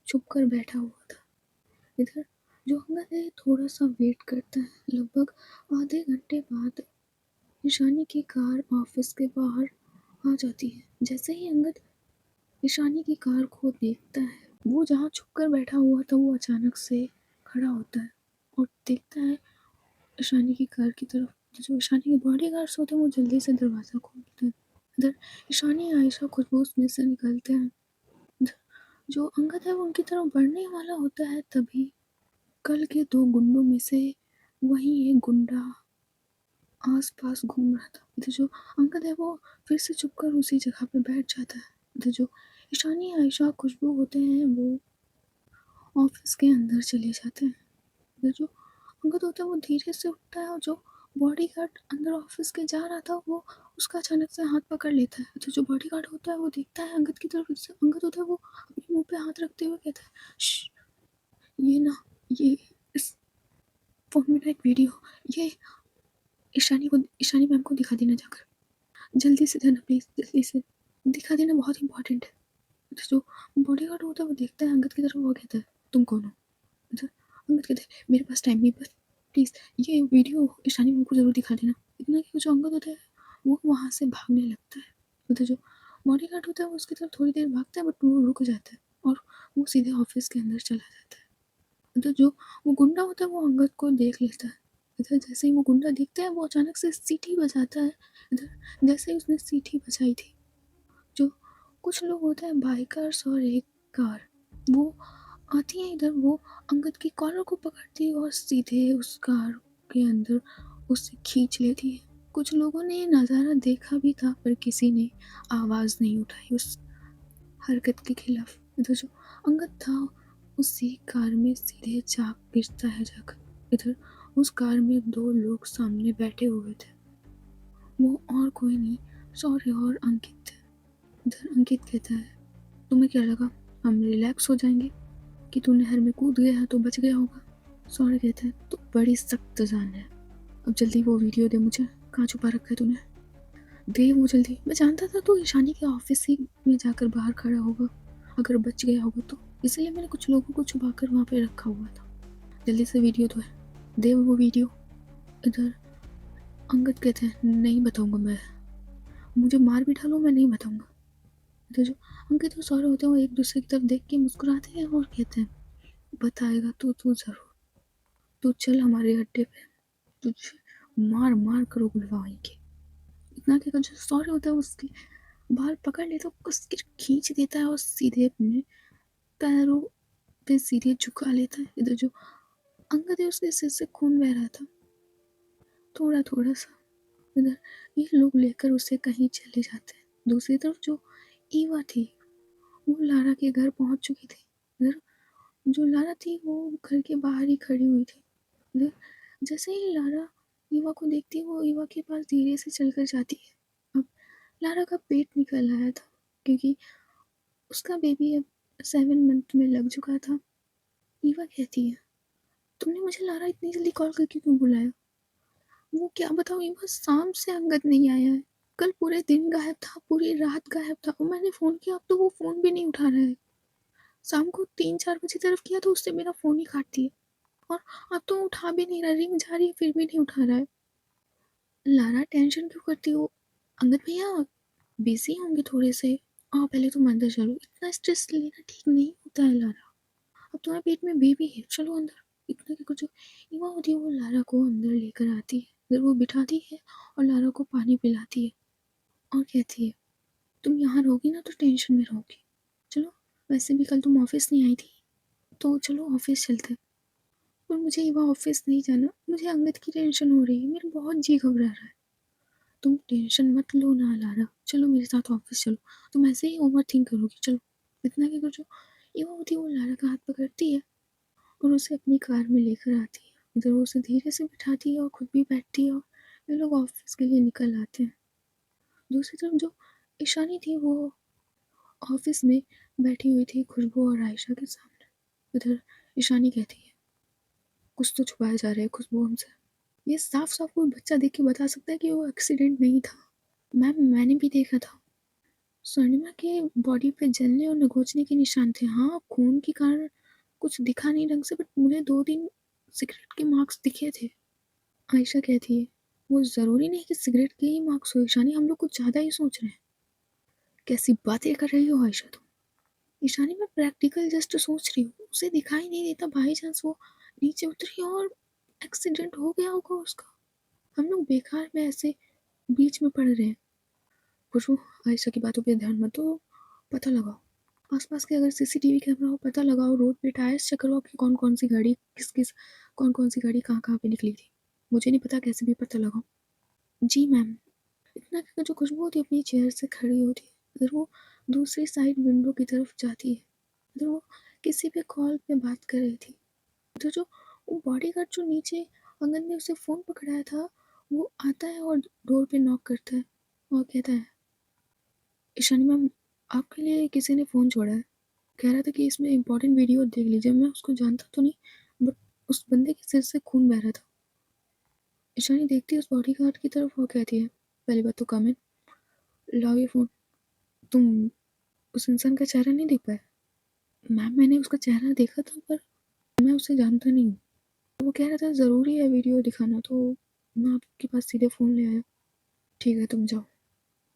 छुप कर बैठा हुआ था। इधर जो अंगद है थोड़ा सा वेट करता है, लगभग आधे घंटे बाद ईशानी की कार ऑफिस के बाहर आ जाती है। जैसे ही अंगद ईशानी की कार को देखता है, वो जहाँ छुपकर बैठा हुआ था वो अचानक से खड़ा होता है और देखता है ईशानी की कार की तरफ। तो जो ईशानी के बॉडीगार्ड्स होते हैं वो जल्दी से दरवाज़ा खोलते हैं। इधर ईशानी आयशा खुशबू उसमें से निकलते हैं। जो अंगद है वो उनकी तरफ बढ़ने वाला होता है, तभी कल के दो गुंडों में से वही एक गुंडा आस-पास घूम रहा था। इधर जो अंगद है वो फिर से चुपकर उसी जगह पे बैठ जाता है। इधर जो ईशानी, आयशा, खुशबू होते हैं वो ऑफिस के अंदर चले जाते हैं। इधर जो अंगद होता है वो धीरे से उठता है और जो बॉडीगार्ड अंदर ऑफिस के जा रहा था वो उसका अचानक से हाथ पकड़ लेता है। तो जो बॉडीगार्ड होता है वो देखता है अंगद की तरफ। जिससे अंगद होता है वो अपने मुंह पे हाथ रखते हुए कहता है, "श्श, ये ना, ये इस फ़ोन में ना एक वीडियो, ये ईशानी मैम को दिखा देना जाकर। जल्दी से देना प्लीज़, जल्दी से दिखा देना, बहुत इम्पोर्टेंट है।" तो जो बॉडीगार्ड होता है वो देखता है अंगद की तरफ, वो कहता है, "तुम कौन हो?" तो अंगद कहता है, "मेरे पास टाइम नहीं, बस प्लीज़ ये वीडियो ईशानी मैम को ज़रूर दिखा देना।" इतना कि जो अंगद होता है वो वहाँ से भागने लगता है। तो जो बॉडीगार्ड होता है वो उसकी तरफ थोड़ी देर भागता है, बट वो रुक जाता है और वो सीधे ऑफिस के अंदर चला जाता है। तो जो वो गुंडा होता है वो अंगद को देख लेता है। इधर जैसे ही वो गुंडा दिखता है वो अचानक से सीटी बजाता है। इधर जैसे ही उसने सीटी बजाई थी, जो कुछ लोग होते हैं बाइकर्स और एक कार, वो आती है। इधर वो अंगद की कॉलर को पकड़ती है और सीधे उस कार के अंदर उसे खींच लेती है। कुछ लोगों ने ये नज़ारा देखा भी था, पर किसी ने आवाज़ नहीं उठाई उस हरकत के खिलाफ। इधर जो अंगद था उसी कार में सीधे जा गिरता है जाकर। इधर उस कार में दो लोग सामने बैठे हुए थे, वो और कोई नहीं, सौर्य और अंकित थे। इधर अंकित कहता है, तुम्हें क्या लगा हम रिलैक्स हो जाएंगे कि तू नहर में कूद गया है तो बच गया होगा? सौर्य कहता है, तो बड़ी सख्त जान है। अब जल्दी वो वीडियो दे मुझे, कहाँ छुपा रखा है तूने? दे वो जल्दी। मैं जानता था तू ईशानी के ऑफिस ही में जाकर बाहर खड़ा होगा, अगर बच गया होगा तो, इसलिए मैंने कुछ लोगों को छुपा कर वहाँ पे रखा हुआ था। जल्दी से वीडियो दे वो वीडियो। इधर अंगद कहते हैं, नहीं बताऊंगा मैं, मुझे मार भी डालो मैं नहीं बताऊंगा। इधर जो अंकित और सौरभ होते हैं वो एक दूसरे की तरफ देख के मुस्कुराते हैं और कहते हैं, बताएगा तो तू जरूर, तू चल हमारे अड्डे पे, तुझे मार मार कर उगलवाएंगे। इतना कहकर जो सौर्य होता है उसके बाल पकड़ लेता है, कस के खींच देता है और सीधे अपने पैरों पे सीधे झुका लेता है। इधर जो अंगद है उसके सिर से खून बह रहा था थोड़ा थोड़ा सा। इधर ये लोग लेकर उसे कहीं चले जाते हैं। दूसरी तरफ जो ईवा थी वो लारा के घर पहुंच चुकी थी। इधर जो लारा थी वो घर के बाहर ही खड़ी हुई थी। इधर जैसे ही लारा ईवा को देखती है वो ईवा के पास धीरे से चलकर जाती है। अब लारा का पेट निकल आया था क्योंकि उसका बेबी अब 7 मंथ में लग चुका था। ईवा कहती है, तुमने मुझे लारा इतनी जल्दी कॉल करके क्यों बुलाया? वो क्या बताऊँ ईवा, शाम से अंगद नहीं आया है। कल पूरे दिन गायब था, पूरी रात गायब था और मैंने फ़ोन किया अब तो वो फ़ोन भी नहीं उठा रहा है। शाम को 3-4 बजे तरफ किया तो उससे मेरा फ़ोन ही काट दिया और अब तो उठा भी नहीं रहा, रिंग जा रही है फिर भी नहीं उठा रहा है। लारा टेंशन क्यों करती हो? अंगद भैया बिज़ी होंगे थोड़े से। आओ पहले तुम अंदर चलो, इतना स्ट्रेस लेना ठीक नहीं होता है लारा। अब तुम्हारे पेट में बेबी है, चलो अंदर। इतना कि कुछ युवा होती है वो लारा को अंदर लेकर आती है। फिर वो बिठाती है और लारा को पानी पिलाती है और कहती है, तुम यहाँ रहोगी ना तो टेंशन में रहोगी। चलो, वैसे भी कल तुम ऑफिस नहीं आई थी तो चलो ऑफिस चलते हैं। पर मुझे युवा ऑफिस नहीं जाना, मुझे अंगद की टेंशन हो रही है, मेरा बहुत जी घबरा रहा है। तुम टेंशन मत लो ना लारा, चलो मेरे साथ ऑफिस चलो, तुम ऐसे ही ओवर थिंक करोगी, चलो। इतना कि जो युवा होती है वो लारा का हाथ पकड़ती है और उसे अपनी कार में लेकर आती है। इधर वो उसे धीरे से बिठाती है और खुद भी बैठती है और ये लोग ऑफिस के लिए निकल आते हैं। दूसरी तरफ जो ईशानी थी वो ऑफिस में बैठी हुई थी खुशबू और आयशा के सामने। इधर ईशानी कहती है, कुछ तो छुपाया जा रहा है खुशबू हमसे। ये साफ साफ कोई बच्चा देख के बता सकता है कि वो एक्सीडेंट नहीं था। मैम मैंने भी देखा था, स्वर्णिमा के बॉडी पे जलने और नगोचने के निशान थे। हाँ, खून के कारण कुछ दिखा नहीं ढंग से, बट मुझे 2 दिन सिगरेट के मार्क्स दिखे थे। आयशा कहती है, वो ज़रूरी नहीं कि सिगरेट के ही मार्क्स हो ईशानी, हम लोग कुछ ज़्यादा ही सोच रहे हैं। कैसी बातें कर रही हो आयशा तुम? ईशानी मैं प्रैक्टिकल जस्ट सोच रही हूँ, उसे दिखाई नहीं देता बाई चांस वो नीचे उतरी और एक्सीडेंट हो गया होगा उसका। हम लोग बेकार में ऐसे बीच में पड़ रहे हैं। खुशबू, आयशा की बातों पे ध्यान मत दो, पता लगाओ। आसपास के अगर सीसीटीवी कैमरा हो पता लगाओ, रोड पे टायर्स चेक करो कि कौन कौन सी गाड़ी किस किस कौन कौन सी गाड़ी कहाँ कहाँ पे निकली थी। मुझे नहीं पता, कैसे भी पता लगाओ। जी मैम। इतना कहकर जो खुशबू होती है अपनी चेयर से खड़ी होती है, इधर वो दूसरी साइड विंडो की तरफ जाती है। इधर वो किसी पे कॉल पे बात कर रही थी। उधर जो वो बॉडीगार्ड जो नीचे आंगन में उसे फ़ोन पकड़ाया था, वो आता है और डोर पे नॉक करता है और कहता है, ईशानी मैम, आपके लिए किसी ने फ़ोन छोड़ा है। कह रहा था कि इसमें इम्पोर्टेंट वीडियो देख लीजिए। मैं उसको जानता तो नहीं, बट उस बंदे के सिर से खून बह रहा था। ईशानी देखती है उस बॉडीगार्ड की तरफ और कहती है, पहली बात तो कम है, लाओ ये फ़ोन। तुम उस इंसान का चेहरा नहीं देख पाए? मैम मैंने उसका चेहरा देखा था पर मैं उसे जानता नहीं हूँ। वो कह रहा था ज़रूरी है वीडियो दिखाना, तो मैं आपके पास सीधे फ़ोन ले आया। ठीक है तुम जाओ।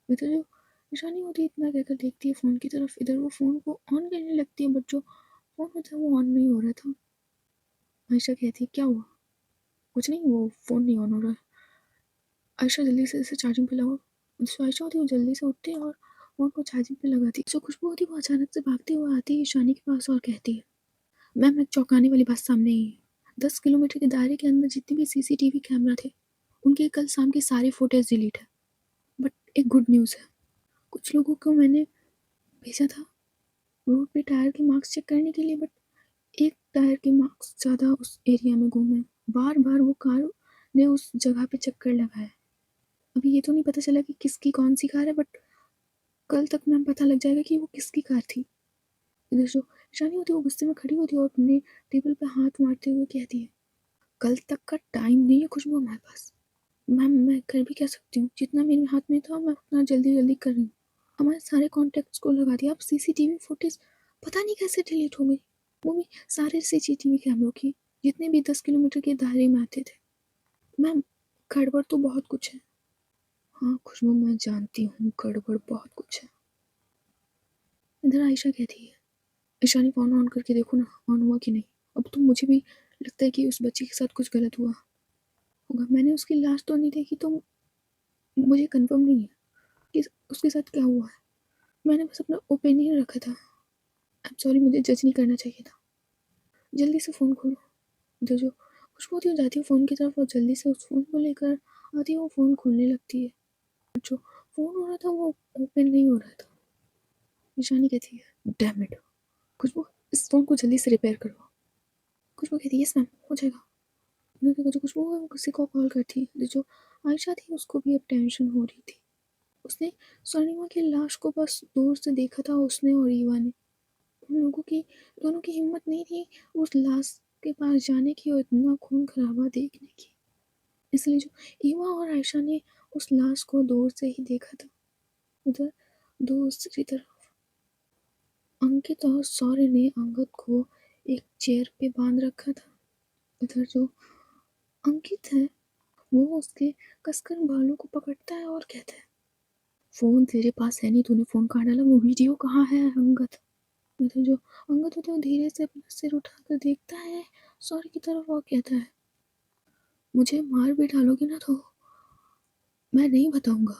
इधर जो ईशानी होती है इतना कहकर देखती है फ़ोन की तरफ, इधर वो फ़ोन को ऑन करने लगती है, बट जो फ़ोन होता है वो ऑन नहीं हो रहा था। आयशा कहती है क्या हुआ? कुछ नहीं, वो फ़ोन नहीं ऑन हो रहा है। आयशा जल्दी से इसे चार्जिंग पे लगाओ। जो आयशा होती है वो जल्दी से उठती है और फ़ोन को चार्जिंग पे लगाती है। जो खुशबू होती है वो अचानक से भागती हुई आती है ईशानी के पास और कहती है, मैम एक चौंकाने वाली बात सामने आई है। 10 किलोमीटर के दायरे के अंदर जितने भी सीसीटीवी कैमरा थे, उनके कल शाम की सारी फुटेज डिलीट है। बट एक गुड न्यूज़ है, कुछ लोगों को मैंने भेजा था रोड पे टायर के मार्क्स चेक करने के लिए, बट एक टायर के मार्क्स ज़्यादा उस एरिया में घूमे। बार बार वो कार ने उस जगह पे चक्कर लगाया। अभी ये तो नहीं पता चला कि किसकी कौन सी कार है, बट कल तक मैम पता लग जाएगा कि वो किसकी कार थी। इधर जो शानी होती है वो गुस्से में खड़ी होती है और अपने टेबल पे हाथ मारते हुए कहती है, कल तक का टाइम नहीं है खुशबू हमारे पास। मैम मैं कर भी क्या सकती हूँ, जितना मेरे हाथ में था मैं उतना जल्दी जल्दी कर रही हूँ। हमारे सारे कॉन्टैक्ट्स को लगा दिया, अब सीसीटीवी फुटेज पता नहीं कैसे डिलीट हो गई, वो भी सारे सीसीटीवी कैमरों की, जितने भी 10 किलोमीटर के दायरे में आते थे। मैम गड़बड़ तो बहुत कुछ है। हाँ खुशबू मैं जानती हूँ गड़बड़ बहुत कुछ है। इधर आयशा कहती है, ईशानी फ़ोन ऑन करके देखो ना, ऑन हुआ कि नहीं। अब तो मुझे भी लगता है कि उस बच्ची के साथ कुछ गलत हुआ होगा। मैंने उसकी लाश तो नहीं देखी, तो मुझे कंफर्म नहीं है कि उसके साथ क्या हुआ है। मैंने बस अपना ओपिनियन रखा था। आई एम सॉरी, मुझे जज नहीं करना चाहिए था। जल्दी से फ़ोन खोलो। जो जो खुशबू होती है वो जाती है फ़ोन की तरफ और जल्दी से उस फ़ोन को लेकर आती है, वो फ़ोन खोलने लगती है। जो फ़ोन हो रहा था वो ओपन नहीं हो रहा था। ईशानी कहती है, डैम इट खुशबू, इस फ़ोन को जल्दी से रिपेयर करो। खुशबू कहती है, यस मैम हो जाएगा। जो खुशबू है वो किसी को कॉल करती है। जो आयशा थी उसको भी अब टेंशन हो रही थी। उसने स्वर्णिमा की लाश को बस दूर से देखा था, उसने और ईवा ने। उन लोगों की दोनों की हिम्मत नहीं थी उस लाश के पास जाने की और इतना खून खराबा देखने की। इसलिए जो ईवा और आयशा ने उस लाश को दूर से ही देखा था। उधर दूसरी तरफ अंकित और सौर्य ने अंगद को एक चेयर पे बांध रखा था। उधर जो अंकित है वो उसके कसकर बालों को पकड़ता है और कहता है, फोन तेरे पास है नहीं, तूने फोन कहाँ डाला, वो वीडियो कहाँ है अंगद। तो जो अंगद होता है वो धीरे से अपना सिर उठाकर देखता है सौर्य की तरफ और कहता है, मुझे मार भी डालोगे ना तो मैं नहीं बताऊंगा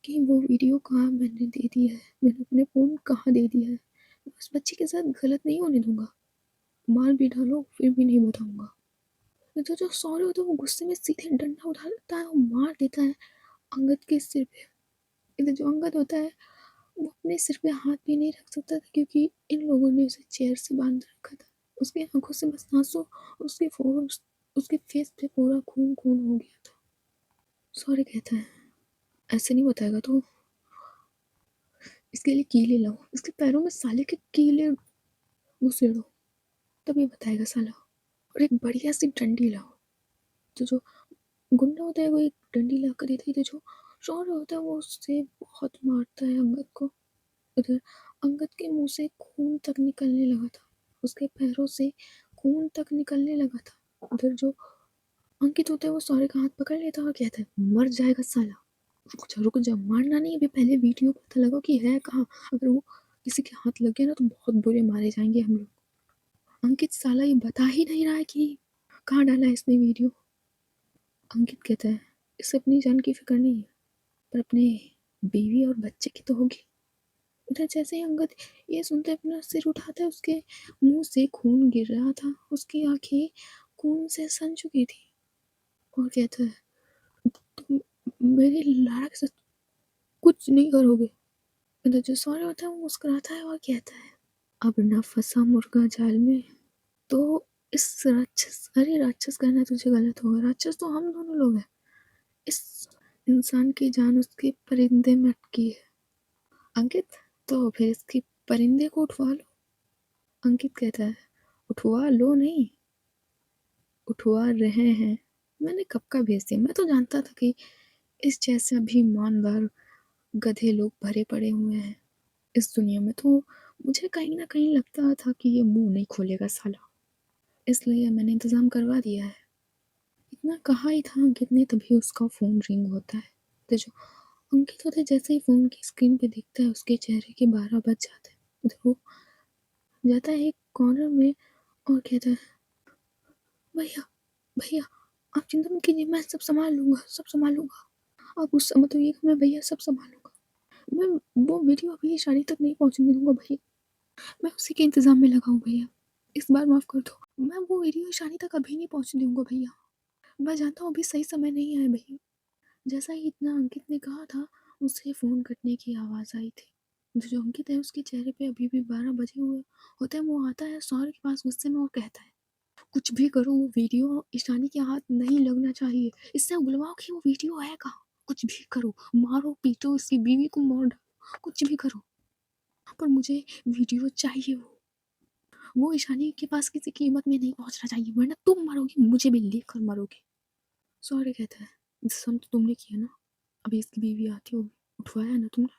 कि वो वीडियो कहाँ मैंने दे दी है, मैंने अपने फ़ोन कहाँ दे दिया है। उस बच्ची के साथ गलत नहीं होने दूंगा। मार भी डालो फिर भी नहीं बताऊंगा। तो जो सौर्य होता है वो गुस्से में सीधे डंडा उठा लेता है और मार देता है अंगद के सिर पे। इधर जो अंगद होता है वो अपने सिर पे हाथ भी नहीं रख सकता था क्योंकि इन लोगों ने उसे चेयर से बांध रखा था। उसकी आंखों से बस आंसू, उसके फेस पे पूरा खून खून हो गया था। सॉरी कहता है, ऐसे नहीं बताएगा तो इसके लिए कीले लाओ, इसके पैरों में साले के कीले घुसेड़ो, तभी बताएगा साला। और एक बढ़िया सी डंडी लाओ। तो जो गुंडा होता है वो एक डंडी ला कर देता है, तो जो शौर्य होता है वो उससे बहुत मारता है अंगद को। उधर अंगद के मुंह से खून तक निकलने लगा था, उसके पैरों से खून तक निकलने लगा था। उधर जो अंकित होता है वो सौर्य का हाथ पकड़ लेता है और कहता है मर जाएगा साला। रुक जा, मारना नहीं, अभी पहले वीडियो पता लगा कि है कहाँ। अगर वो किसी के हाथ लग गया ना तो बहुत बुरे मारे जाएंगे हम लोग। अंकित साला ये बता ही नहीं रहा है कि कहाँ डाला है इसने वीडियो। अंकित कहता है इसे अपनी जान की फिक्र नहीं है, पर अपने बीवी और बच्चे की तो होगी। इधर जैसे ही अंगद ये सुनते अपना सिर उठाता है, उसके मुंह से खून गिर रहा था, उसकी आंखें खून से सन चुकी थी और कहता है तुम मेरी लारा के साथ कुछ नहीं करोगे। इधर जो सौर्य होता है वो मुस्कुराता है और कहता है अब न फंसा मुर्गा जाल में तो इस राक्षस, अरे राक्षस कहना तुझे गलत होगा, राक्षस तो हम दोनों लोग हैं। इस इंसान की जान उसके परिंदे में अटकी है। अंकित तो फिर इसकी परिंदे को उठवा लो। अंकित कहता है उठवा लो नहीं, उठवा रहे हैं। मैंने कब का भेज दिया, मैं तो जानता था कि इस जैसे अभिमानदार गधे लोग भरे पड़े हुए हैं इस दुनिया में, तो मुझे कहीं ना कहीं लगता था कि ये मुंह नहीं खोलेगा साला, इसलिए मैंने इंतजाम करवा दिया है। इतना कहा ही था अंकित ने, तभी उसका फोन रिंग होता है। तो जो अंकित होता है जैसे ही फोन की स्क्रीन पे दिखता है उसके चेहरे के 12 बज जाते हैं। उधर वो जाता है एक कॉर्नर में और कहता है भैया भैया आप चिंता मत कीजिए, मैं सब संभाल लूंगा, सब संभाल लूंगा। आप गुस्सा मत होइएगा, मैं भैया सब संभालूंगा। मैं वो वीडियो अभी शादी तक नहीं पहुंचने दूंगा भैया, मैं उसी के इंतजाम में लगा हूँ भैया, इस बार माफ कर दो। मैं वो वीडियो शादी तक अभी नहीं पहुंचने दूंगा भैया, मैं जानता हूँ अभी सही समय नहीं आया भैया। जैसा ही इतना अंकित ने कहा था उसे फोन कटने की आवाज आई थी। जो अंकित है उसके चेहरे पे अभी भी 12 बजे हुए होते हैं। वो आता है सौर के पास गुस्से में और कहता है कुछ भी करो वो वीडियो ईशानी के हाथ नहीं लगना चाहिए, इससे उगलवाओ कि वो वीडियो है कहाँ। कुछ भी करो, मारो पीटो, उसकी बीवी को मार डालो, कुछ भी करो, पर मुझे वीडियो चाहिए। वो ईशानी के पास किसी कीमत में नहीं पहुंचना चाहिए, वरना तुम मरोगे, मुझे भी लेकर मरोगे। सॉरी कहता है जिसम तो तुमने किया ना, अभी इसकी बीवी आती होगी, उठवाया ना तुमने।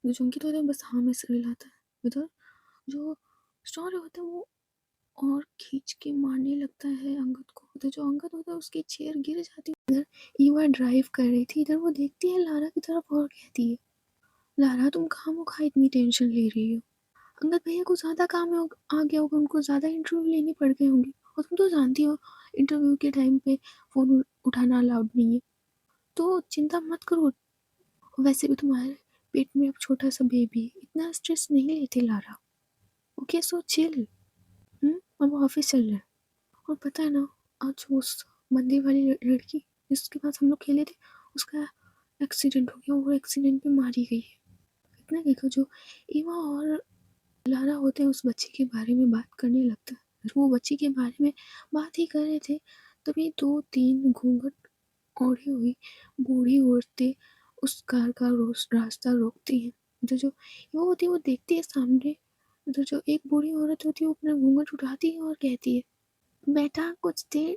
जो चौंकी तो होता है बस हाँ में सिर हिलाता है। इधर जो सॉरी होता है वो और खींच के मारने लगता है अंगद को। उधर जो अंगद होता है उसकी चेयर गिर जाती है। इधर ईवा ड्राइव कर रही थी, इधर वो देखती है लारा की तरफ और कहती है लारा तुम खामोखा इतनी टेंशन ले रही हो, अंगद भैया को ज़्यादा काम आ गया होगा, उनको ज़्यादा इंटरव्यू लेने पड़ गए होंगे, और तुम तो जानती हो इंटरव्यू के टाइम पे फ़ोन उठाना अलाउड नहीं है, तो चिंता मत करो। वैसे भी तुम्हारे पेट में अब छोटा सा बेबी है, इतना स्ट्रेस नहीं लेते लारा, ओके सो चिल। अब ऑफिस चल रहा है। और पता है ना आज उस मंदिर वाली लड़की जिसके पास हम लोग खेले थे उसका एक्सीडेंट हो गया, वो एक्सीडेंट में मारी गई है। इतना देखो जो ईवा और लारा होते हैं उस बच्चे के बारे में बात करने लगता है। वो बच्चे के बारे में बात ही कर रहे थे तभी 2-3 घूंघट ओढ़ी हुई बूढ़ी औरतें उस कार का रास्ता रोकती हैं। तो जो वो होती है वो देखती है सामने, तो जो एक बूढ़ी औरत होती है वो अपना घूंघट उठाती है और कहती है बेटा कुछ देर,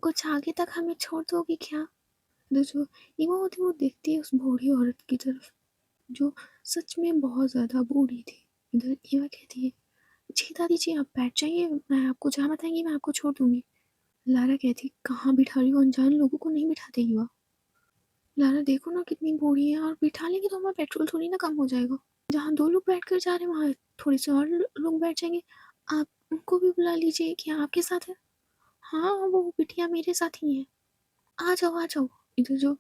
कुछ आगे तक हमें छोड़ दोगी क्या। तो जो ईवा होती है वो देखती है उस बूढ़ी औरत की तरफ जो सच में बहुत ज़्यादा बूढ़ी थी। इधर ईवा कहती है जी दादी जी आप बैठ जाइए, मैं आपको जहाँ बताएंगी मैं आपको छोड़ दूंगी। लारा कहती कहाँ बिठा रही हो, अनजान लोगों को नहीं बिठाते ईवा। लारा देखो ना कितनी बूढ़ी है, और बिठा लेंगे तो हमारा पेट्रोल थोड़ी ना कम हो जाएगा। जहाँ 2 लोग बैठ कर जा रहे हैं वहाँ थोड़े से और लोग बैठ जाएंगे। आप उनको भी बुला लीजिए, क्या आपके साथ है। हाँ वो बिटिया मेरे साथ ही है, आ जाओ आ जाओ। इधर जो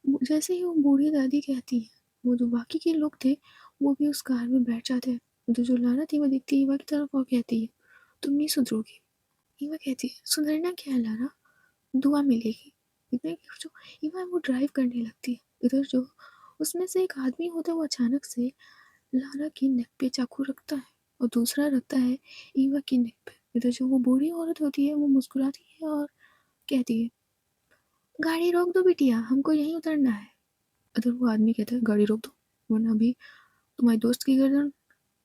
जैसे ही वो बूढ़ी दादी कहती है वो जो बाकी के लोग थे वो भी उस कार में बैठ जाते हैं। तो जो लारा थी वो दिखती है ईवा की तरफ और कहती है तुम नहीं सुधरोगी। ईवा कहती है सुधरना क्या है लारा, दुआ मिलेगी। इतने कि जो ईवा वो ड्राइव करने लगती है। इधर जो उसमें से एक आदमी होता है वो अचानक से लारा की नेक पे चाकू रखता है और दूसरा रखता है ईवा की नेक पे। इधर जो वो बूढ़ी औरत होती है वो मुस्कुराती है और कहती है गाड़ी रोक दो बिटिया, हमको यहीं उतरना है। इधर वो आदमी कहता है गाड़ी रोक दो वरना अभी तुम्हारी दोस्त की गर्दन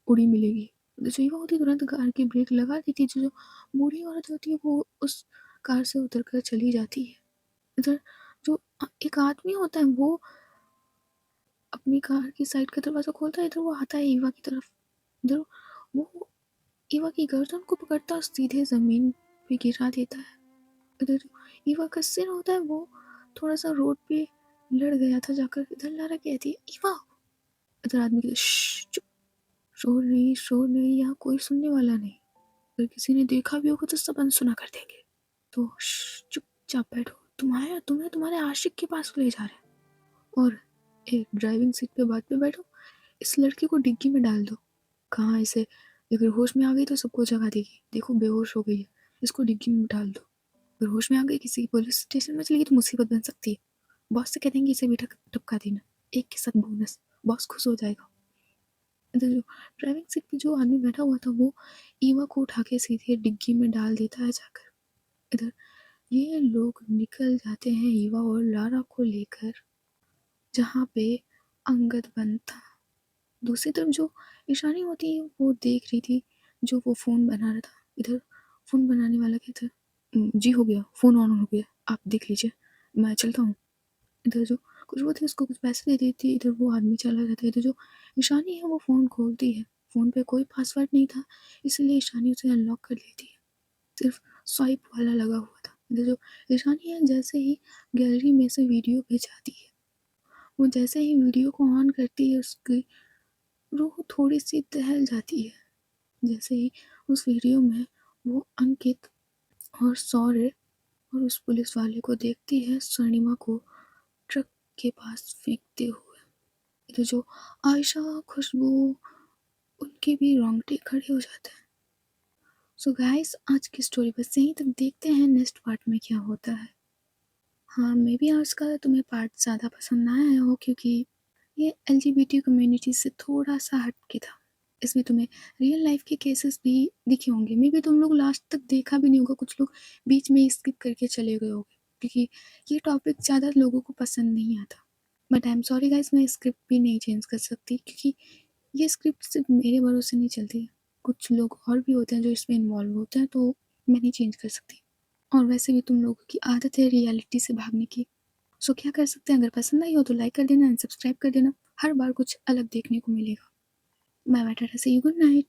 उड़ी मिलेगी। तो जो ईवा होती है तुरंत कार की ब्रेक लगा देती है। जो बूढ़ी औरत होती है वो उस कार से उतर कर चली जाती है। इधर जो एक आदमी होता है वो अपनी कार की साइड का दरवाजा खोलता है, इधर वो आता है ईवा की तरफ। इधर वो ईवा की गर्दन को पकड़ता और सीधे जमीन पे गिरा देता है। इधर ईवा का सीन होता है वो थोड़ा-सा रोड पे लड़ गया था जाकर, इधर लारा कहती है ईवा, इधर आदमी कहता है चुप, शोर नहीं, यहाँ कोई सुनने वाला नहीं। अगर किसी ने देखा भी होगा तो सब अनसुना कर देंगे। तो चुपचाप बैठो, तुम्हें तुम्हारे आशिक के पास ले जा रहे हैं। और एक ड्राइविंग सीट पे बात पे बैठो, इस लड़की को डिग्गी में डाल दो। कहाँ इसे, अगर होश में आ गई तो सबको जगा देगी, देखो बेहोश हो गई है, इसको डिग्गी में डाल दो। अगर होश में आ गई किसी पुलिस स्टेशन में चलेगी तो मुसीबत बन सकती है। बॉस से कह देंगे इसे भी टपका देना, एक के साथ बोनस, बॉस खुश हो जाएगा। इधर जो ड्राइविंग सीट पे जो आदमी बैठा हुआ था वो ईवा को उठा के सीधे डिग्गी में डाल देता है जाकर। इधर ये लोग निकल जाते हैं ईवा और लारा को लेकर, जहाँ पे अंगद बन था। दूसरी तरफ जो ईशानी होती है वो देख रही थी जो वो फ़ोन बना रहा था। इधर फ़ोन बनाने वाला कहता है जी हो गया, फ़ोन ऑन हो गया, आप देख लीजिए, मैं चलता हूँ। इधर जो खुशबू थी उसको कुछ पैसे दे देती है, इधर वो आदमी चला जाता है। इधर जो ईशानी है वो फ़ोन खोलती है, फ़ोन पे कोई पासवर्ड नहीं था, इसलिए ईशानी उसे अनलॉक कर लेती है, सिर्फ स्वाइप वाला लगा हुआ था। इधर जो ईशानी है जैसे ही गैलरी में से वीडियो पे जाती है, वो जैसे ही वीडियो को ऑन करती है उसकी रूह थोड़ी-सी दहल जाती है। जैसे ही उस वीडियो में वो अंकित और सौर्य और उस पुलिस वाले को देखती है स्वर्णिमा को ट्रक के पास फेंकते हुए। इधर जो आयशा, खुशबू, उनके भी रोंगटे खड़े हो जाते हैं। सो गाइस आज की स्टोरी बस यहीं तक, देखते हैं नेक्स्ट पार्ट में क्या होता है। हाँ, मे बी आज का तुम्हें पार्ट ज़्यादा पसंद ना आया हो क्योंकि ये एलजीबीटी कम्युनिटी से थोड़ा-सा हट के था। इसमें तुम्हें रियल लाइफ के केसेस भी दिखे होंगे, मे बी तुम लोग लास्ट तक देखा भी नहीं होगा, कुछ लोग बीच में स्किप करके चले गए होंगे क्योंकि ये टॉपिक ज़्यादा लोगों को पसंद नहीं आता। But I am sorry guys, मैं स्क्रिप्ट भी नहीं चेंज कर सकती क्योंकि ये स्क्रिप्ट सिर्फ मेरे भरोसे नहीं चलती, कुछ लोग और भी होते हैं जो इसमें इन्वॉल्व होते हैं, तो मैं नहीं चेंज कर सकती। और वैसे भी तुम लोगों की आदत है रियलिटी से भागने की, सो क्या कर सकते हैं, अगर पसंद आई हो तो लाइक कर देना एंड सब्सक्राइब कर देना, हर बार कुछ अलग देखने को मिलेगा। Bye bye, tata, see you, good night.